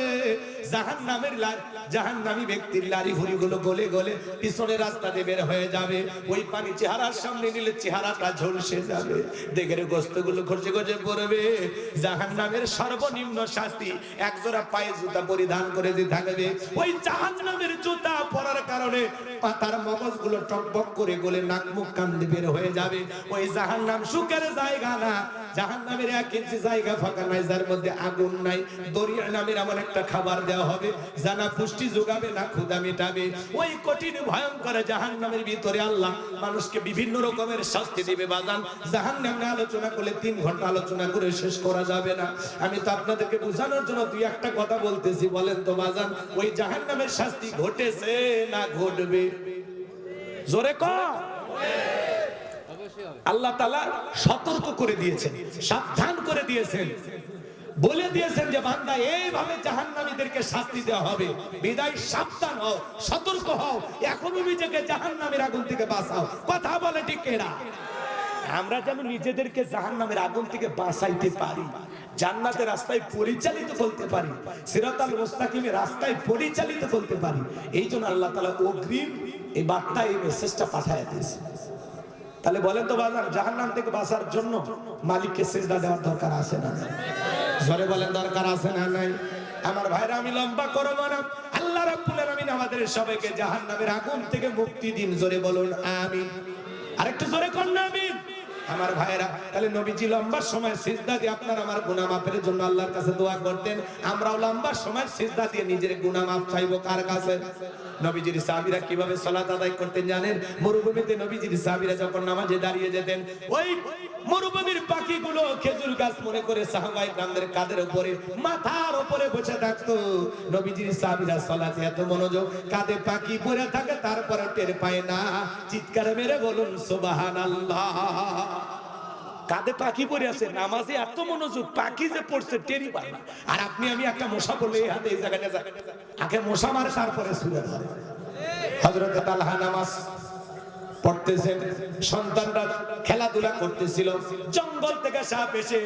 জাহান্নামী ব্যক্তির লারি হুড়িগুলো গলে গলে পিছনের রাস্তা দিয়ে বের হয়ে যাবে। ওই পানি চেহারার সামনে নিলে চেহারাটা ঝলসে যাবে, দেখের গোস্তগুলো খসে খসে পড়বে। জাহান্নামের সর্বনিম্ন শাস্তি একজোড়া পায়ে জুতা পরিধান করে দিয়ে থাকবে। ওই জাহান্নামের জুতা পরার কারণে পাতার মগজগুলো টকবক করে গলে নাক মুখ কান দিয়ে বের হয়ে যাবে। ওই জাহান্নাম সুখের জায়গা না, জাহান্নামের 1 ইঞ্চি জায়গা ফাঁকা নাই যার মধ্যে আগুন নাই। দরিয়া নামের এমন একটা খাবার দেওয়া হবে যা না পুষ্টি যোগাবে না ক্ষুধা মেটাবে। ওই কঠিন ভয়ঙ্কর জাহান্নামের ভিতরে আল্লাহ মানুষকে বিভিন্ন রকমের শাস্তি দিবে। বাজান জাহান্নাম নিয়ে আলোচনা করলে 3 ঘন্টা আলোচনা করে শেষ করা যাবে না। আমি তো আপনাদেরকে বোঝানোর জন্য 2-1টা কথা বলতেছি। বলেন তো বাজান ওই জাহান্নামের শাস্তি ঘটেছে না ঘটবে? জোরে কর। আল্লাহ তাআলা সতর্ক করে দিয়েছেন, সাবধান করে দিয়েছেন, বলে দিয়েছেন যে বান্দা এইভাবে জাহান্নামীদেরকে শাস্তি দেওয়া হবে, বিদায় সাবধান হও, সতর্ক হও, এখনো নিজেকে জাহান্নামের আগুন থেকে বাঁচাও। কথা বলে ঠিক কিনা? আমরা যেন নিজেদেরকে জাহান্নামের আগুন থেকে বাঁচাইতে পারি, জান্নাতের রাস্তায় পরিচালিত করতে পারি, সিরাতাল মুস্তাকিমের রাস্তায় পরিচালিত করতে পারি, এই জন্য আল্লাহ তাআলা অগ্রিম এই বার্তা, এই মেসেজটা পাঠিয়ে দিয়েছে। তাহলে বলেন তো বাজার জাহান্নাম থেকে বাঁচার জন্য মালিককে সিজদা দেওয়ার দরকার আছে না? জোরে বলেন দরকার আছে না নাই? আমার ভাইরা আমি লম্বা করব না। আল্লাহ রাব্বুল আলামিন আমাদের সবাইকে জাহান্নামের আগুন থেকে মুক্তি দিন। জোরে বলুন আমিন। আরেকটু জোরে করুন আমিন। আমার ভাইরা তাহলে নবীজি লম্বা সময় সিজদা দিয়ে আপনার আমার গুনাহ মাফের জন্য আল্লাহর কাছে দোয়া করতেন। আমরাও লম্বা সময় সিজদা দিয়ে নিজের গুনাহ মাফ চাইবো কার কাছে? নবীজির সাহাবীরা কিভাবে সালাত আদায় করতেন জানেন? মরুভূমিতে নবীজির সাহাবীরা যখন নামাজে দাঁড়িয়ে যেতেন, ওই মরুভূমির পাখিগুলো খেজুর গাছ মনে করে সাহাবায়ে কেরামদের কাঁধের উপরে, মাথার উপরে বসে থাকতো। নবীজির সাহাবীরা সালাতে এত মনোযোগ, কাঁধে পাখি পড়ে থাকে তারপরে টের পায় না। চিৎকার মেরে বলুন সুবহানাল্লাহ। কাঁধে পাখি পড়ে আছে, নামাজে এত মনোযোগ, পাখি যে পড়ছে টেরই পায় না। আর আপনি আমি একটা মশা বলে এই হাতে এই জায়গাটা আগে মশা মারে তারপরে সূরা ধরে। হযরত তালহা নামাজ পড়তেছেন, সন্তানরা খেলাধুলা করতেছিল, জঙ্গল থেকে সাপ এসে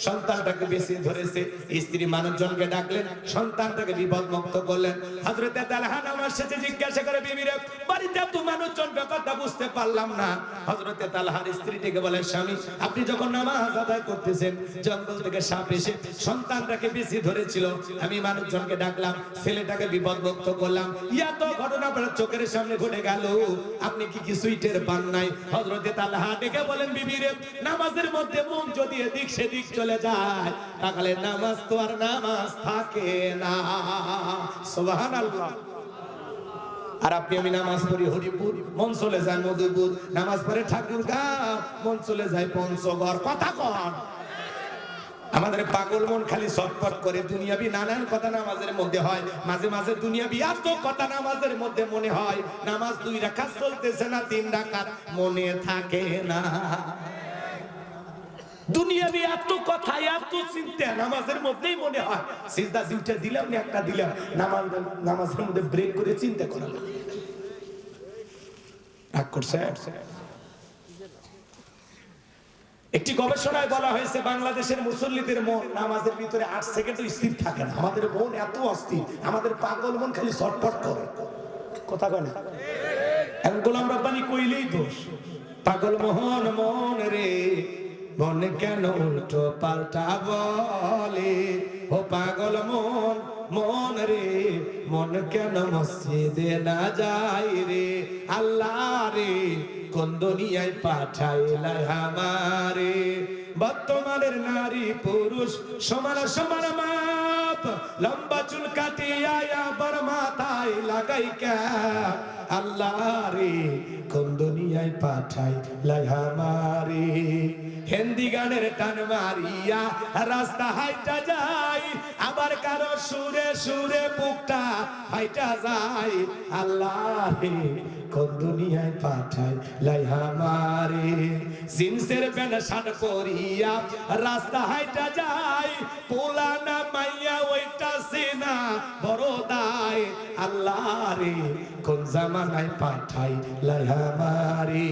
সন্তানটাকে বেশি ধরেছে। স্ত্রী মানুষজনকে ডাকলেন, সন্তানটাকে বিপদ মুক্ত করলেন। হযরতে তালহা নামাজ শেষে জিজ্ঞাসা করে, বিবিরে বাড়িতে এত মানুষজন, ব্যাপারটা বুঝতে পারলাম না। হযরতে তালহার স্ত্রীটিকে বলে, স্বামী আপনি যখন নামাজ আদায় করতেছেন, জঙ্গল থেকে সাপ এসে সন্তানটাকে বেশি ধরেছিল, আমি মানুষজনকে ডাকলাম, ছেলেটাকে বিপদ মুক্ত করলাম। এত ঘটনা আপনার চোখের সামনে ঘটে গেল, আপনি কি কিছুই টের পান নাই? হযরতে তালহা ডেকে বলেন, বিবিরে নামাজের মধ্যে মন যদি এদিক সেদিক চলে যায়, তাহলে নামাজ তো আর নামাজ থাকে না। সুবহানাল্লাহ। আর আপনি আমি নামাজ পড়ি হরিপুর, মন চলে যায় মধুপুর, নামাজ পড়ে ঠাকুরগাঁও, মন চলে যায় পঞ্চগড়। কথা কন। আমাদের পাগল মন খালি ছটফট করে, দুনিয়াবি নানান কথা নামাজের মধ্যে হয়, মাঝে মাঝে দুনিয়াবি এত কথা নামাজের মধ্যে মনে হয়, নামাজ 2 রাকাত চলতেছে না 3 রাকাত, মনে থাকে না। দুনিয়াবি এত কথা এত চিন্তা নামাজের মধ্যেই মনে হয়। সিজদা 2টা দিলাম না 1টা দিলাম, নামাজের মধ্যে ব্রেক করে চিন্তা করা লাগে। রাগ করছে? একটি গবেষণায় বলা হয়েছে, বাংলাদেশের মুসল্লিদের মন নামাজের ভিতরে 8 সেকেন্ডও স্থির থাকে না। আমাদের মন এত অস্থির, আমাদের পাগল মন খালি ছটফট করে। কথা কয় না? এখন গোলাম রব্বানি কইলেই দোষ। পাগল মোহন মন রে, মন কেন উল্টো পাল্টা বলে, ও পাগল মন মন রে, মন কেন মসজিদে না যায় রে, আল্লাহ রে কোন দুনিয়ায় পাঠাইলা আমারে। বর্তমানের নারী পুরুষ সমান সমান মাপ, লম্বা চুল কাটিয়া আবার মাথায় লাগাই ক্যাপ, আল্লাহ রে কোন দুনিয়ায় পাঠাইলা আমারে। হিন্দি গানের টান মারিয়া রাস্তা হাইটা যায়, আবার কারো সুরে সুরে বুকটা হাইটা যায়, আল্লাহ রে কোন দুনিয়ায় পাঠায় লাই আমারে। জিন্সের প্যান্ট শার্ট পরিয়া রাস্তা হাইটা যায়, পোলানা মাইয়া ওইটা সিনা বড় দায়, আল্লাহ রে কোন জামানায় পাঠায় লাই আমারে।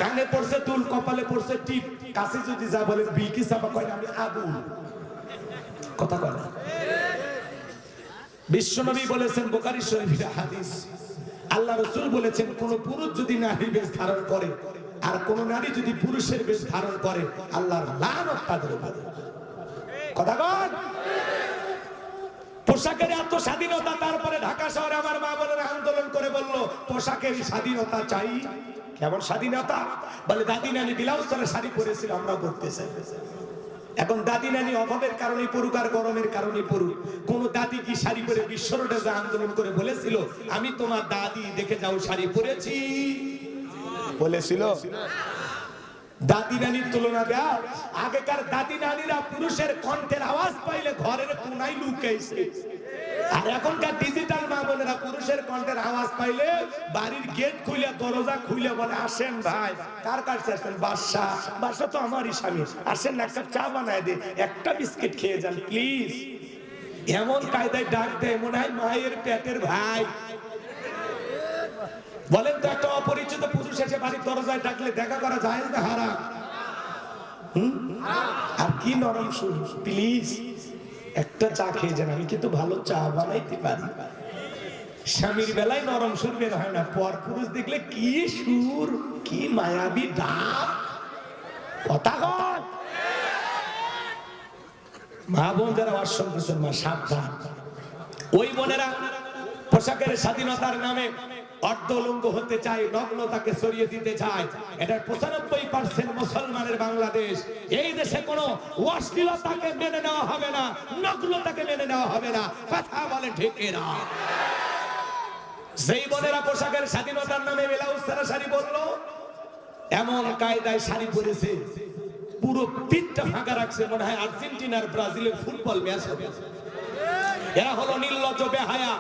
কানে পড়ছে দুল, কপালে পড়ছে টিপ, কাছে যদি যা বলে বিলকিস আপা কয় আমি আবুল। কথা কয় না? বিশ্বনবী বলেছেন, বুখারী শরীফের হাদিস, আল্লাহ রাসূল বলেছেন, কোন পুরুষ যদি নারীর বেশ ধারণ করে আর কোন নারী যদি পুরুষের বেশ ধারণ করে, আল্লাহর লানত তাদের উপরে। কথা কন। পোশাকের এত স্বাধীনতা, তারপরে ঢাকা শহরে আমার মা বোনেরা আন্দোলন করে বলল পোশাকের স্বাধীনতা চাই। কেমন স্বাধীনতা? বলে দাদি নানি ব্লাউজ পরে শাড়ি পরেছিল, আমরা পরতেছি। এখন দাদি নানি অভাবের কারণে পড়ুক আর গরমের কারণে পড়ুক, কোন দাদি কি শাড়ি পরে বিশ্ব রোডে যা আন্দোলন করে বলেছিল আমি তোমার দাদি দেখে যাও শাড়ি পরেছি? বলেছিল? দাদি নানির তুলনা দেয়। আগেকার দাদি নানিরা পুরুষের কণ্ঠের আওয়াজ পাইলে ঘরের কোনায় লুকাইছে, আর এখনকার ডিজিটাল মা বোনেরা পুরুষের কণ্ঠের আওয়াজ পাইলে বাড়ির গেট খুলে দরজা খুলে বলে আসেন ভাই। কার কাছে আসেন? বাদশা। বাদশা তো আমারই স্বামী, আসেন একটা চা বানায় দে, একটা বিস্কিট খেয়ে যান প্লিজ। এমন কায়দায় ডাক দেয় মনে হয় মায়ের পেটের ভাই। বলেন তো, একটা অপরিচিত পুরুষ এসে বাড়ির দরজায় ডাকলে দেখা করা যায় না হারাম? আর কি নরম সুর, প্লিজ একটা চা খেয়ে যান, আমি কিন্তু ভালো চা বানাইতে পারি। স্বামীর বেলায় নরম সুর বের হয় না, পর পুরুষ দেখলে কি সুর, কি মায়াবী ডাক। কথা কন। মা বোন যারা অসম কিশোর মা সাবধান। ওই বোনেরা পোশাকের স্বাধীনতার নামে অর্ধলঙ্গ হতে চায়, নগ্নতাকে সরিয়ে দিতে চায়। এটার 95% মুসলমানের বাংলাদেশ। এই দেশে কোনো অশ্লীলতাকে মেনে নেওয়া হবে না, নগ্নতাকে মেনে নেওয়া হবে না। কথা বলে ঠিক না? যেই বোনেরা পোশাকের স্বাধীনতার নামে ব্লাউজ ছাড়া শাড়ি বললো, এমন কায়দায় শাড়ি পরেছে পুরো পিঠটা ফাঁকা রাখছে, মনে হয় আর্জেন্টিনার ব্রাজিলের ফুটবল ম্যাচ হবে। এরা হলো নির্লজ্জ বেহায়া।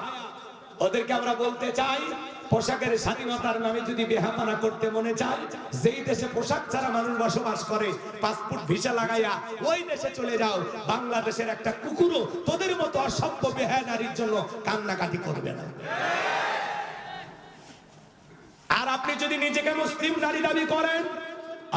ওদেরকে আমরা বলতে চাই, পোশাকের স্বাধীনতার নামে যদি বেহাপানা করতে মনে চায়, যেই দেশে পোশাক ছাড়া মানুষ বসবাস করে পাসপোর্ট ভিসা লাগাইয়া ওই দেশে চলে যাও। বাংলাদেশের একটা কুকুরও তোদের মতো অসভ্য বেহায়া নারীর জন্য কান্নাকাটি করবে না। আর আপনি যদি নিজেকে মুসলিম নারী দাবি করেন,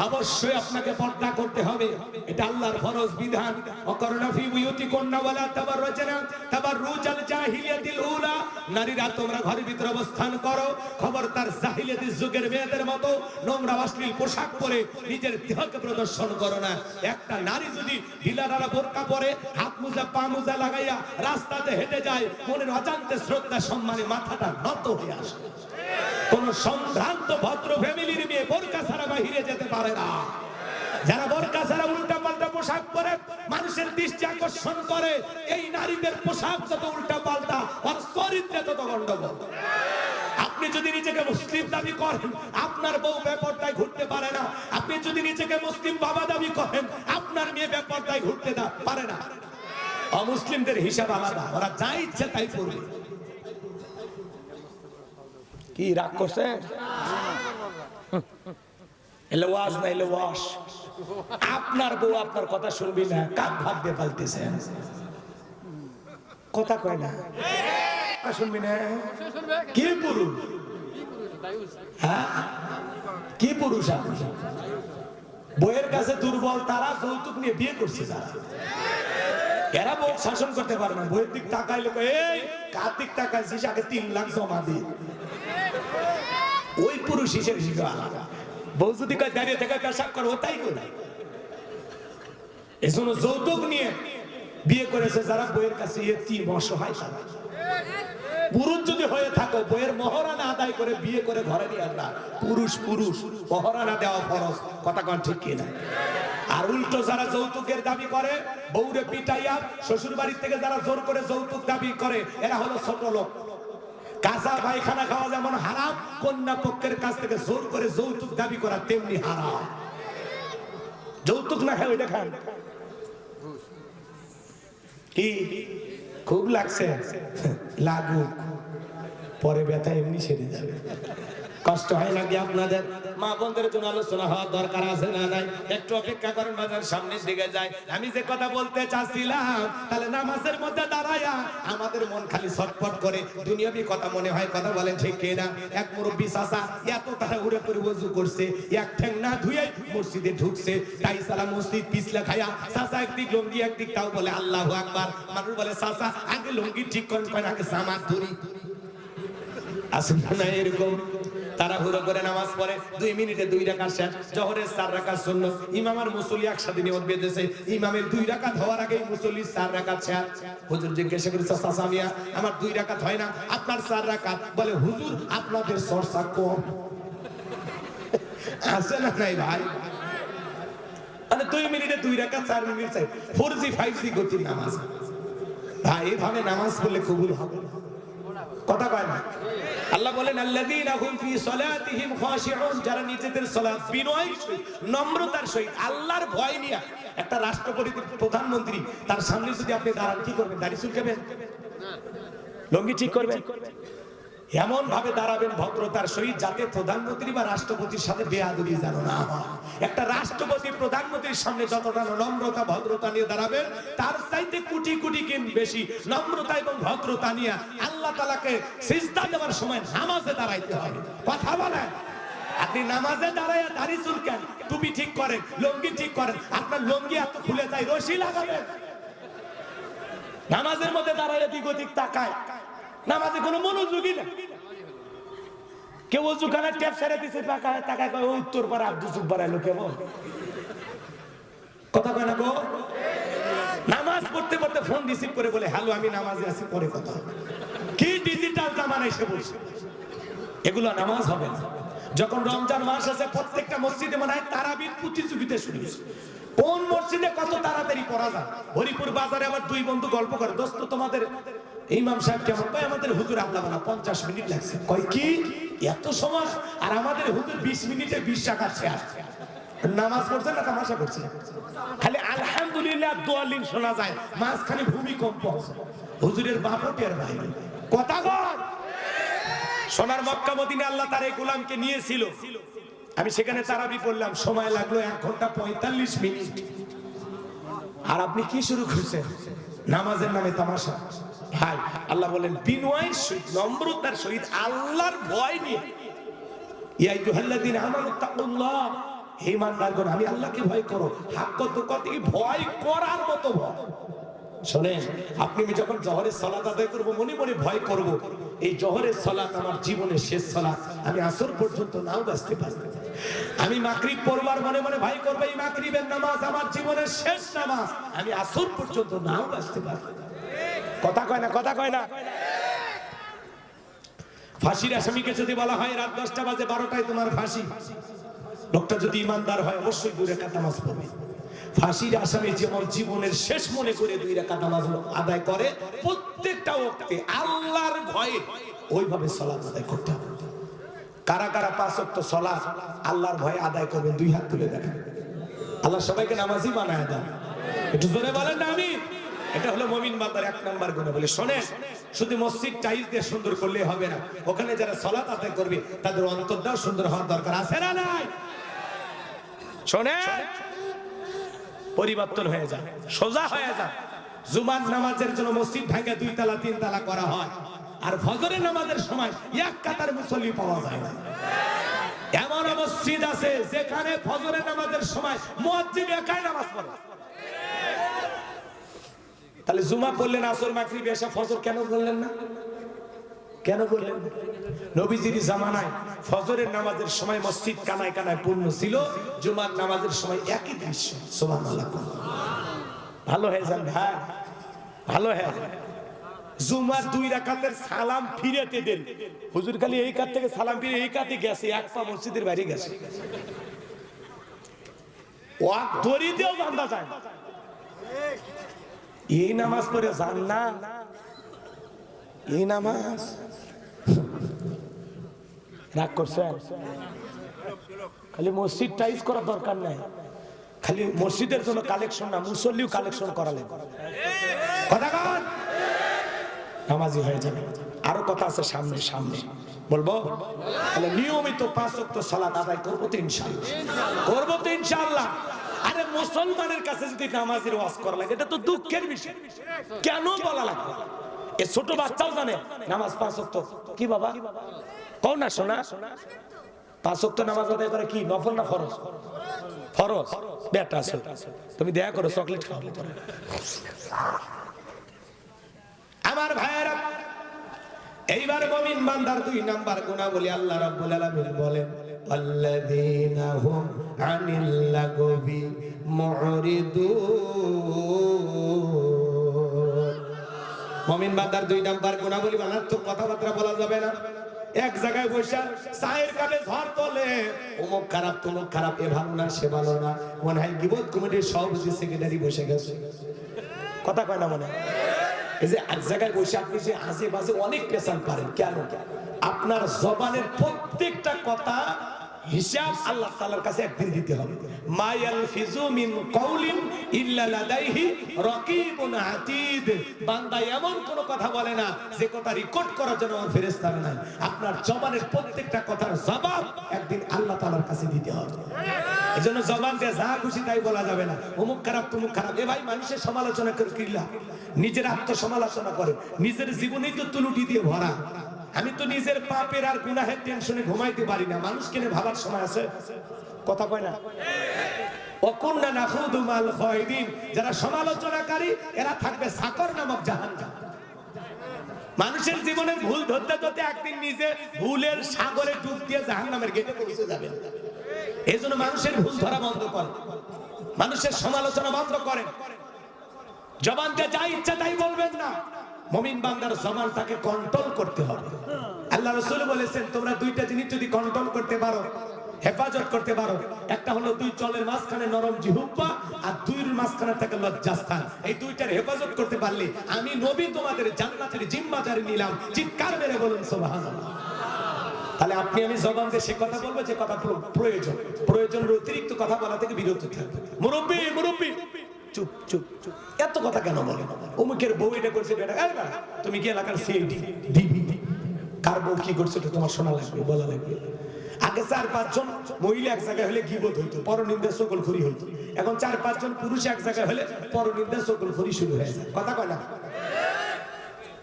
অবশ্যই আপনাকে পর্দা করতে হবে, এটা আল্লাহর ফরজ বিধান। অকরনা ফি বুয়ুতিকুন্না ওয়ালা তাবাররাজনা তাবাররুজাল জাহিলিয়াতিল উলা, নারীরা তোমরা ঘরের ভিতরে অবস্থান করো, খবরদার জাহিলিয়াতের যুগের মেয়েদের মতো নোংরা অশ্লীল পোশাক পরে নিজের দেহকে প্রদর্শন করো না। একটা নারী যদি ঢিলাঢালা বোরকা পরে, হাত মোজা পা মোজা লাগাইয়া রাস্তাতে হেঁটে যায়, মনের অজান্তে শ্রদ্ধা সম্মানে মাথাটা নত হয়ে আসে। কোন সম্ভ্রান্ত ভদ্র ফ্যামিলির মেয়ে বোরকা ছাড়া বাহিরে যেতে পারে না। যারা বোরকা ছাড়া উল্টা পাল্টা পোশাক পরে মানুষের দৃষ্টি আকর্ষণ করে, এই নারীদের পোশাক যত উল্টা পাল্টা, আর চরিত্রে তত গন্ডগোল। আপনি যদি নিজেকে মুসলিম দাবি করেন, আপনার বউ বেপরদায় ঘুরতে পারে না। আপনি যদি নিজেকে মুসলিম বাবা দাবি করেন, আপনার মেয়ে বেপরদায় ঘুরতে পারে না। অমুসলিমদের হিসাব আলাদা, ওরা যা ইচ্ছে তাই করবে। কি রাগ করছে? এলে ওয়াজ না এলে ওয়াশ। আপনার বউ আপনার কথা শুনবি না, কাক ভাগ দিয়ে পালতেছে, কথা কয় না, শুনবি না। কি পুরুষ? হ্যাঁ, কি পুরুষ? বইয়ের কাছে দুর্বল তারা যৌতুক নিয়ে বিয়ে করছে যারা, এরা বউ শাসন করতে পারে না। বইয়ের দিক তাকাইলে এই কার দিক তাকাইছিস, আগে 3 লাখ জমা দিয়ে। ওই পুরুষ হিসেবে আলাদা। বউ যদি দাঁড়িয়ে থেকে পেশাব করো, তাই করে। এজন্য যৌতুক নিয়ে বিয়ে করেছে যারা, বইয়ের কাছে এতিম অসহায় তারা। পুরুষ যদি হয়ে থাকো, বইয়ের মহারানা আদায় করে বিয়ে করে ঘরে নিয়ে আসবা। পুরুষ পুরুষ মহারানা দেওয়া ফরজ, কথা কন ঠিক কিনা? আর উল্টো যারা যৌতুকের দাবি করে, বউরে পিটাইয়া শ্বশুর বাড়ির থেকে যারা জোর করে যৌতুক দাবি করে, এরা হলো ছোট লোক। কাঁচা পায়খানা খাওয়া যেমন হারাম, কন্যা পক্ষের কাছ থেকে জোর করে যৌতুক দাবি করা তেমনি হারাম। যৌতুক না খায় ওইটা খান। কি খুব লাগছে? লাগুক, পরে ব্যথা এমনি সেরে যাবে। কষ্ট হয় নাকি আপনাদের? মা বোনদের জন্য আলোচনা হওয়ার দরকার আছে না নাই? একটু অপেক্ষা করেন, বাজার সামনের দিকে যায়। আমি যে কথা বলতে চাচ্ছিলাম, তাহলে নামাজের মধ্যে দাঁড়ায়া আমাদের মন খালি ছটফট করে, দুনিয়াবি কথা মনে হয়। কথা বলেন ঠিক কিনা? এক মুরব্বি চাচা এত তারা উড়ে করে ওযু করছে, এক ঠ্যাং না ধুয়ে মসজিদে ঢুকছে, তাই সারা মসজিদ পিছলা খায়া চাচা একদিক লুঙ্গি একদিক, তাও বলে আল্লাহু আকবার। মানুষ বলে চাচা আগে লুঙ্গি ঠিক করেন, আগে জামাত ধরি। আসুন না এরকম তাড়াহুড়ো করে নামাজ পড়ে, 2 মিনিটে 2 রাকাত শেষ। জোহরের 4 রাকাত সুন্নাত, ইমাম আর মুসল্লি একসাথে নিয়ত বেঁধেছে। ইমামের 2 রাকাত হওয়ার আগে মুসল্লির 4 রাকাত শেষ। হুজুর জিজ্ঞাসা করেছে, চাচা মিয়া আমার 2 রাকাত হয় না, আপনার 4 রাকাত? বলে হুজুর আপনাদের চর্চা কম আছে না নাই ভাই? মানে 2 মিনিটে 2 রাকাত, 4 মিনিট চাই 4G 5G গতির নামাজ। ভাই এইভাবে নামাজ পড়লে কবুল হবে? কথা কয় না? আল্লাহ বলেন আল্লাযীনা হুম ফি সালাতিহিম খাশিউন, যারা নিজেদের সালাত বিনয়ের সহিত নম্রতার সহিত আল্লাহর ভয় নিয়ে। একটা রাষ্ট্রপতি প্রধানমন্ত্রী, তার সামনে যদি আপনি দাঁড়ান, কি করবেন? দাড়ি চুলকাবেন? লুঙ্গি ঠিক করবেন? এমন ভাবে দাঁড়াবেন ভদ্রতার সহিত, যাতে প্রধানমন্ত্রী বা রাষ্ট্রপতির সাথে বেয়াদবি যেন না হয়। একটা রাষ্ট্রপতি প্রধানমন্ত্রীর সামনে যতটা নম্রতা ভদ্রতা নিয়ে দাঁড়াবেন, তার চাইতে কোটি কোটি গুণ বেশি নম্রতা এবং ভদ্রতা নিয়ে আল্লাহ তাআলাকে সিজদা দেওয়ার সময় নামাজে দাঁড়াইতে হবে। কথা বলেন? আপনি নামাজে দাঁড়ায়া দাড়ি চুলকান, টুপি ঠিক করেন, লুঙ্গি ঠিক করেন, আপনার লুঙ্গি এত খুলে যায়, রশি লাগাবেন। নামাজের মধ্যে দাঁড়ায় দিক ওদিক তাকায়, নামাজে কোনো মনোযোগই না। কেউ ওযুখানা ট্যাপ ছেড়ে দিছে, তাকায় কয় উত্তর পাড়া আব্দুল জুব্বার এলো কেমন? কথা কয় না গো? নামাজ পড়তে পড়তে ফোন রিসিভ করে বলে হ্যালো আমি নামাজে আছি, পরে কথা। কি ডিজিটাল জামানা এসে বলছে, এগুলো নামাজ হবে না। যখন রমজান মাস আছে, প্রত্যেকটা মসজিদে মনে হয় তারাবির প্রতিযোগিতা শুরু হয়েছে। কোন মসজিদে কত তাড়াতাড়ি পড়া যায়। হরিপুর বাজারে আবার 2 বন্ধু গল্প করে, দোস্ত তোমাদের ইমাম সাহেব কেমন? কয় আমাদের হুজুর আল্লাহ বানা 50 মিনিট লাগছে। কয় কি এত সময়? আর আমাদের হুজুর 20 মিনিটে 20 রাকাত শেষ। নামাজ পড়ছে না তামাশা করছে? খালি আলহামদুলিল্লাহ দোয়ালিন শোনা যায়, মাঝখানে ভূমিকম্প। হুজুরের বাপও টের ভাই। কথা বল। সোনার মক্কা মদিনা আল্লাহ তার এই গোলামকে নিয়েছিল। আমি সেখানে তারাবি পড়লাম, সময় লাগলো 1 ঘন্টা 45 মিনিট। আর আপনি কি শুরু করছেন? নামাজের নামে তামাশা। ভাই আল্লাহ বলেন বিনয়ের সহিত নম্রতার সহিত আল্লাহর ভয় নিয়ে ইয়া আইয়ুহাল্লাযীনা আমানু তাকুল্লাহ, হে ঈমানদারগণ আমি আল্লাহকে ভয় করো। হাক্কা তুকাতিহি, ভয় করার মতো ভয়। শোনেন, আপনি আমি যখন জোহরের সালাত আদায় করব মনে মনে ভয় করব, এই জোহরের সালাত আমার জীবনের শেষ সালাত, আমি আসর পর্যন্ত নাও বাঁচতে পারবো। আমি মাগরিব পড়বার মনে মনে ভয় করব, এই মাগরিবের নামাজ আমার জীবনের শেষ নামাজ, আমি আসর পর্যন্ত নাও বাঁচতে পারবো। কথা কয় না, কথা কয় না। ফাঁসির আসামিকে যদি বলা হয় রাত 10টা বাজে 12টায় তোমার ফাঁসি, লোকটা যদি ইমানদার হয় অবশ্যই 2 রাকাত নামাজ পড়বে। ফাঁসির আসামি যেমন জীবনের শেষ মনে করে 2 রাকাত নামাজ আদায় করে, প্রত্যেকটা ওয়াক্তে আল্লাহর ভয়ে ওইভাবে সালাত আদায় করতে হবে। কারা কারা 5 ওয়াক্ত সালাত আল্লাহর ভয়ে আদায় করবেন? 2 হাত তুলে দেখেন। আল্লাহ সবাইকে নামাজি বানায় দেন, একটু জোরে বলেন না আমিন। এটা হলো মুমিন বান্দার 1 নাম্বার গুণ। বলে শোনেন, শুধু মসজিদ টাইলস দিয়ে সুন্দর করলে হবে না, ওখানে যারা সালাত আদায় করবে তাদের অন্তরটাও সুন্দর হওয়ার দরকার আছে না নাই? শোনেন, পরিবর্তন হয়ে যায়, সোজা হয়ে যায়। জুমার নামাজের জন্য মসজিদ ভাঙে 2 তালা 3 তালা করা হয়, আর ফজরের নামাজের সময় এক কাতার মুসল্লি পাওয়া যায় না। এমন মসজিদ আছে যেখানে ফজরের নামাজের সময় মুয়াজ্জিন একাই নামাজ পড়ে। তাহলে জুমা পড়লেন, আসর, মাগরিব, এশা, ফজর কেন বললেন না? কেন বললেন? নবীজির জামানায় ফজরের নামাজের সময় মসজিদ কানায় কানায় পূর্ণ ছিল, জুমার নামাজের সময় একই দৃশ্য। সুবহানাল্লাহ। ভালো হয়ে যান ভাই, ভালো হয়ে যান। জুমার 2 রাকাতের সালাম ফিরেতে দেন, হুজুর খালি এই কাত থেকে সালাম ফিরে এই কাতে গেছে, এক পা মসজিদের বাইরে গেছে। ওয়াক দড়ি দিয়েও বান্দা যায়, এই নামাজ পড়ে যান না, এই নামাজ রাগ করছেন। খালি মসজিদ টাইজ করার দরকার নাই, খালি মসজিদের জন্য কালেকশন না, মুসল্লিও কালেকশন করালেন, কথা কন, নামাজি হয়ে যাবে। আরো কথা আছে সামনে, সামনে বলবো। তাহলে নিয়মিত 5 ওয়াক্ত সালাত আদায় করবো তো ইনশাআল্লাহ, করবো তো ইনশাআল্লাহ। আরে মুসলমানের কাছে যদি নামাজের ওয়াজ করা লাগে, এটা তো দুঃখের বিষয়। কেন বলা লাগবে? এ ছোট বাচ্চাও জানে নামাজ 5 ওয়াক্ত। কি বাবা কও না শোনা, 5 ওয়াক্ত নামাজ আদায় করে কি নফল না ফরজ? ফরজ। বেটা আছে, তুমি দয়া করো চকলেট খাও। আমার ভাইয়েরা, এইবার মুমিন বান্দার 2 নাম্বার গুণাবলী আল্লাহ রাব্বুল আলামিন বলেন, আল্লাযীনা হুম আনিল লাগবি মুরিদুন। মুমিন বান্দার 2 নাম্বার গুণাবলী, মারাত্মক কথাবার্তা বলা যাবে না। এক জায়গায় বসে চায়ের কাপে ঝড় তোলে, অমুক খারাপ তমুক খারাপ, এ ভালো না সে ভালো না, মনে হয় গীবত কমিটির সভাপতি সেক্রেটারি বসে গেছে, কথা কয় না মনে হয়। এই যে এক জায়গায় বসে আপনি যে আজে বাজে অনেক পেশাল পারেন, কেন? আপনার জবানের প্রত্যেকটা কথা হিসাব আল্লাহ তাআলার কাছে একদিন দিতে হবে। মা ইয়ালফিজু মিন কাউলিন ইল্লা লাদাইহি রাকিবুন আতীদ। বান্দা এমন কোন কথা বলে না যে কথা রেকর্ড করার জন্য আমার ফেরেশতারা নাই। আপনার জবানের প্রত্যেকটা কথার জবাব একদিন আল্লাহ তাআলার কাছে দিতে হবে। এজন্য জবান দিয়ে যা খুশি তাই বলা যাবে না, অমুক খারাপ তমুক খারাপ। এ ভাই, মানুষের সমালোচনা করে কি লাভ? নিজের আত্মসমালোচনা করে, নিজের জীবনেই তো তুলুটি দিয়ে ভরা। আমি তো নিজের পাপের আর গুনাহের টেনশনে ঘুমাইতে পারি না, মানুষকে নিয়ে ভাবার সময় আছে, কথা কয় না। ওয়াকুন্না নাখুদু মাল খায়দিন, যারা সমালোচনাকারী এরা থাকবে সাকর নামক জাহান্নাম। মানুষের জীবনের ভুল ধরতে ধরতে একদিন নিজে ভুলের সাগরে ডুব দিয়ে জাহান্নামের গেটে পৌঁছে যাবেন। এজন্য মানুষের ভুল ধরা বন্ধ করেন, মানুষের সমালোচনা বন্ধ করেন, জবানকে যা ইচ্ছা তাই বলবেন না। মুমিন বান্দার জবানটাকে কন্ট্রোল করতে হবে। আল্লাহ রাসূল বলেছেন, তোমরা 2টা জিনিস যদি কন্ট্রোল করতে পারো, হেফাজত করতে পারো, একটা হলো 2 চলের মাঝখানে নরম জিহ্বা, আর 2-এর মাঝখানে থাকে লজ্জাস্থান। এই 2টার হেফাজত করতে পারলে আমি নবী তোমাদের জান্নাতের জিম্মাদারি নিলাম। চিৎকার মেরে বলুন সুবহানাল্লাহ। তাহলে আপনি আমি জবান দিয়ে সে কথা বলবো যে কথা প্রয়োজন, প্রয়োজনের অতিরিক্ত কথা বলা থেকে বিরত থাকবে। মুরব্বি মুরব্বি চুপ চুপ চুপ, এত কথা কেন বলে? অমুকের বউ এটা করছে, বেটা তুমি কি এলাকার সিআইডি ডিবি, কার বউ কি করছে এটা তোমার শোনা লাগবে, বলা লাগবে। আগে 4-5 জন মহিলা এক জায়গায় হলে গীবত হইতো, পরনিন্দা চগলখড়ি হইতো। এখন 4-5 জন পুরুষ এক জায়গায় হলে পরনিন্দা চগলখড়ি শুরু হয়ে যায়, কথা কয় না।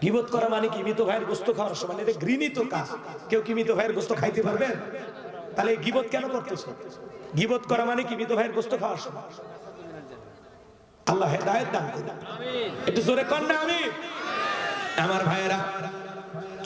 গীবত করা মানে কি? মৃত ভাইয়ের গোশত খাওয়ার সময়, এটা ঘৃণিত কাজ। কেউ কি মৃত ভাইয়ের গোশত খাইতে পারবেন? তাহলে এই গীবত কেন করতেছো? গীবত করা মানে কি? মৃত ভাইয়ের গোশত খাওয়ার সময়। আল্লাহ হেদায়েত দান করুন। আমিন। একটু জোরে কর না আমিন। আমার ভাইয়েরা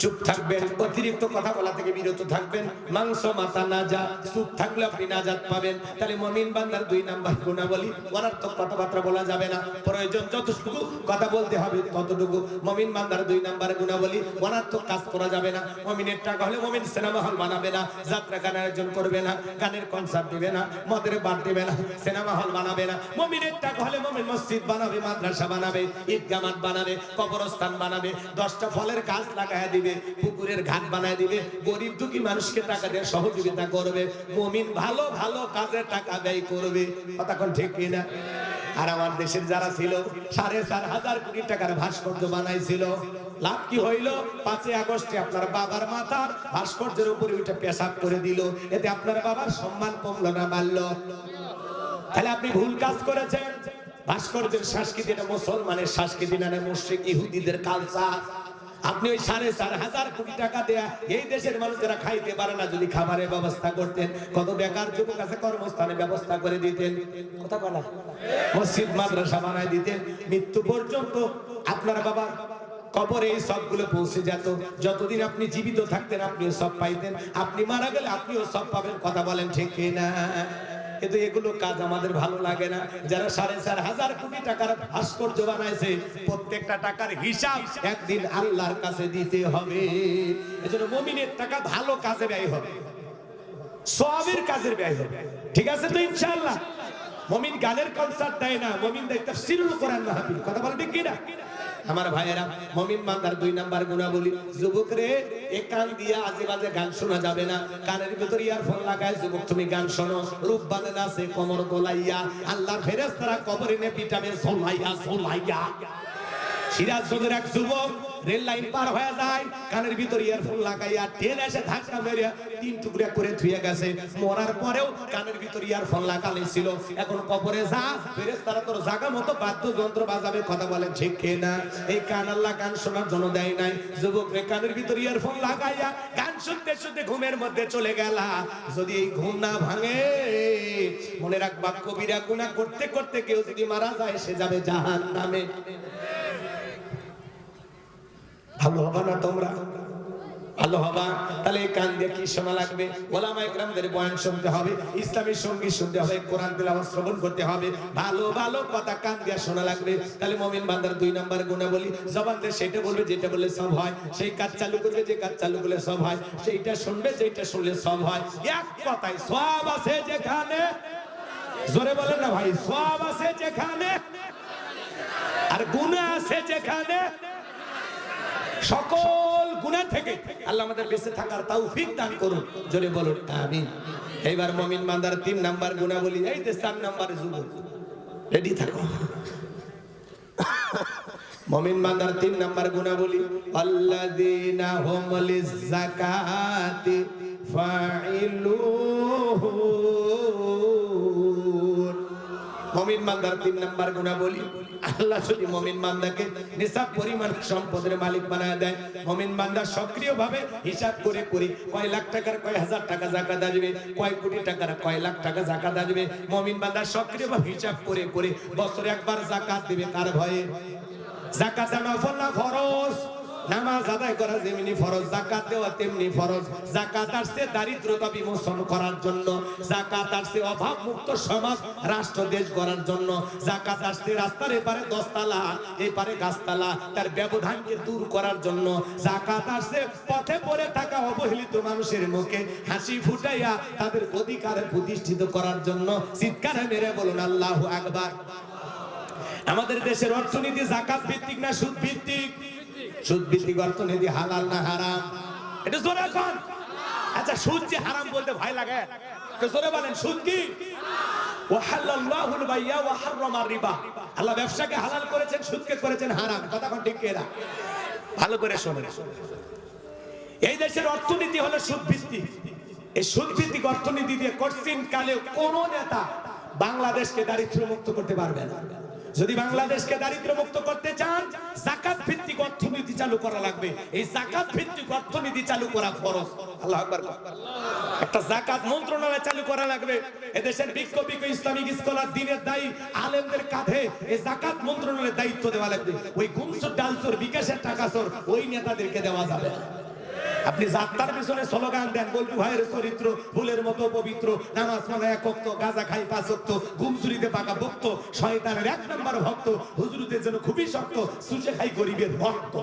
চুপ থাকবেন, অতিরিক্ত কথা বলা থেকে বিরত থাকবেন। মাংস মাথা না যা, চুপ থাকলে আপনি নাজাত পাবেন। তাহলে মুমিন বান্দার 2 নাম্বার গুণাবলী, অনার্থক কথাবার্তা বলা যাবে না। প্রয়োজন যতটুকু কথা বলতে হবে ততটুকু। মুমিন বান্দার 2 নাম্বার গুণাবলী, অনার্থক কাজ করা যাবে না। মুমিনের টাকা হলে মুমিন সিনেমা হল বানাবে না, যাত্রা গান আয়োজন করবে না, গানের কনসার্ট দিবে না, মদের বার দিবে না, সিনেমা হল বানাবে না। মুমিনের টাকা হলে মুমিন মসজিদ বানাবে, মাদ্রাসা বানাবে, ঈদগাহ মাঠ বানাবে, কবরস্থান বানাবে, 10টা ফলের গাছ লাগায় দিবে, পুকুরের ঘাট বানায় দিবে, গরিব দুঃখী মানুষকে টাকা দিয়ে সহযোগিতা করবে। মুমিন ভালো ভালো কাজে টাকা ব্যয় করবে। কথা কোন ঠিক কিনা? আর আমার দেশের যারা ছিল 4,500 কোটি টাকার ভাস্কর্য বানাইছিল, লাভ কি হইল? 5 আগস্টে আপনার বাবার মাথার ভাস্কর্যের উপরে ওইটা পেশাব করে দিল। এতে আপনার বাবার সম্মান কমলো না বাড়লো? তাহলে আপনি ভুল কাজ করেছেন। ভাস্কর্যের সংস্কৃতি এটা মুসলমানের সংস্কৃতি না, মুশরিক ইহুদিদের কালচার। আপনি ওই 4,500 কোটি টাকা দেয়া এই দেশের মানুষেরা খাইতে পারে না, যদি খাবারের ব্যবস্থা করতেন, কত বেকার যুবক আছে কর্মস্থানের ব্যবস্থা করে দিতেন। কথা বলা, মসজিদ মাদ্রাসা বানায় দিতেন, মৃত্যু পর্যন্ত আপনার বাবা কবরে এই সবগুলো পৌঁছে যেত। যতদিন আপনি জীবিত থাকতেন আপনিও সব পাইতেন, আপনি মারা গেলে আপনিও সব পাবেন। কথা বলেন ঠিক কিনা? কিন্তু এগুলো কাজ আমাদের ভালো লাগে না। যারা 4,500 কোটি টাকার ভাস্কর্য বানাইছে, প্রত্যেকটা টাকার হিসাব একদিন আল্লাহর কাছে দিতে হবে। এজন্য মুমিনের টাকা ভালো কাজে ব্যয় হবে, সওয়াবের কাজে ব্যয় হবে। ঠিক আছে তো ইনশাআল্লাহ? মুমিন গানের কনসার্ট দেয় না, মুমিন দেয় তাফসীরুল কোরআন মাহফিল। কথা বলেন ঠিক কিনা? আমার ভাইয়েরা, মুমিন বান্দার 2 নাম্বার গুণাবলী, যুবক রে, এ কান দিয়া আজে বাজে গান শোনা যাবে না। কানের ভিতর ইয়ারফোন লাগায় যুবক তুমি গান শোনো, রূপ বাঁধে আছে কোমর গোলাইয়া, আল্লাহর ফেরেশতারা কবরে নে পিটাবে ঝোলাইয়া ঝোলাইয়া। সিরাজগঞ্জের এক যুবক রেল লাইন পার হয়ে যায়, কানের ভিতর ইয়ারফোন লাগাইয়া টেনে এসে ধাক্কা মেরে 3 টুকরা করে ধুয়ে গেছে। মরার পরেও কানের ভিতর ইয়ারফোন লাগানো ছিল। এখন কবরে যা, ফেরেশতারা তোর জায়গা মতো বাদ্যযন্ত্র বাজাবে। কথা বলেন ঠিক কিনা? এই কান আল্লাহ গান শোনার জন্য দেয় নাই। যুবক রে, কানের ভিতর ইয়ারফোন লাগাইয়া গান শুনতে শুনতে ঘুমের মধ্যে চলে গেলা। যদি এই ঘুম না ভাঙে, মনে রাখবা কবিরা গুনাহ করতে করতে কেউ যদি মারা যায় সে যাবে জাহান্নামে। ভালো হবে না তোমরা? ভালো হবা? তাহলে কান দিয়ে কি শোনা লাগবে? ওলামা ইকরামদের বয়ান শুনতে হবে, ইসলামী সঙ্গীত শুনতে হবে, কোরআন তেলাওয়াত শ্রবণ করতে হবে, ভালো ভালো কথা কান দিয়ে শোনা লাগবে। তাহলে মুমিন বান্দার 2 নাম্বার গুণাবলী, জবান দিয়ে সেটা বলবে যেটা বললে সব হয়, সেই কাজ চালু করবে যে কাজ চালু করলে সব হয়, সেইটা শুনবে যেটা শুনলে সব হয়। এক কথায় সওয়াব আছে যেখানে, জোরে বলেন না ভাই, সওয়াব আছে যেখানে আর গুনাহ আছে যেখানে। সকল গুনাহ থেকে আল্লাহ আমাদের বেঁচে থাকার তৌফিক দান করুন। জোরে বলুন আমিন। এইবার মুমিন বান্দার 3 নাম্বার গুণাবলী, এই যে 4 নাম্বারে যুবক রেডি থাকো। মুমিন বান্দার 3 নাম্বার গুণাবলী, আল্লাযীনা হুম লিয-যাকাতি ফাইলুন। মুমিন বান্দার 3 নাম্বার গুণাবলী, আল্লাহ যদি মুমিন বান্দাকে নিসাব পরিমাণ সম্পদের মালিক বানায় দেয়, মুমিন বান্দা সক্রিয়ভাবে হিসাব করে করে কয় লাখ টাকার কয় হাজার টাকা যাকাত আসবে, কয় কোটি টাকার কয় লাখ টাকা যাকাত আসবে, মুমিন বান্দা সক্রিয়ভাবে হিসাব করে করে বছরে একবার যাকাত দিবে। কার ভয়ে? যাকাত নফল না ফরজ? নামাজ আদায় করা যেমনি ফরজ, যাকাত দেওয়া তেমনি ফরজ। যাকাত আসছে দারিদ্রতা বিমোচন করার জন্য, যাকাত আসছে অভাব মুক্ত সমাজ রাষ্ট্র দেশ গড়ার জন্য, যাকাত আসছে রাস্তার এপারে 10 তালা এপারে গাছতলা তার ব্যবধানকে দূর করার জন্য, যাকাত আসছে পথে পড়ে থাকা অবহেলিত মানুষের মুখে হাসি ফুটাইয়া তাদের অধিকার প্রতিষ্ঠিত করার জন্য। চিৎকারে মেরে বলুন আল্লাহু আকবার। আমাদের দেশের অর্থনীতি যাকাত ভিত্তিক না সুদ ভিত্তিক? সুদ ভিত্তিক অর্থনীতি। হালাল না হারাম? এটা জোরে কোন? আচ্ছা, সুদ যে হারাম বলতে ভয় লাগে, তো জোরে বলেন সুদ কি? ওয়াহাল্লাল্লাহুল বাইয়া ওয়া হারামার রিবা। আল্লাহ ব্যবসাকে হালাল করেছেন, সুদকে করেছেন হারাম। কথা কোন ঠিক কিনা? ভালো করে শুনুন। এই দেশের অর্থনীতি হলো সুদ ভিত্তিক। এই সুদ ভিত্তিক অর্থনীতি দিয়ে কোশ্চিন কালে কোন নেতা বাংলাদেশকে দারিদ্র্য মুক্ত করতে পারবে না। যদি বাংলাদেশকে দারিদ্র মুক্ত করতে চান যাকাত ভিত্তিক অর্থনীতি চালু করা লাগবে। এই যাকাত ভিত্তিক অর্থনীতি চালু করা ফরজ। আল্লাহু আকবার। একটা যাকাত মন্ত্রণালয় চালু করা লাগবে। এদেশের বিজ্ঞ ইসলামিক স্কলার দ্বীনের দায়ী আলেমদের কাঁধে এই যাকাত মন্ত্রণালয়ের দায়িত্ব দেওয়া লাগবে। ওই গুমসুর ডালসুর বিকাশের টাকাসুর ওই নেতাদেরকে দেওয়া যাবে না। আপনি যাত্রার পিছনে স্লোগান দেন, বলবি ভাইয়ের চরিত্র ফুলের মতো পবিত্র, নামাজ পড়ে এক ওয়াক্ত, গাঁজা খাই 5 ওয়াক্ত, ঘুমচুরিতে পাকা ভক্ত, শয়তানের 1 নম্বর ভক্ত, হুজুরদের জন্য খুবই শক্ত, সুশে খাই গরিবের ভক্ত।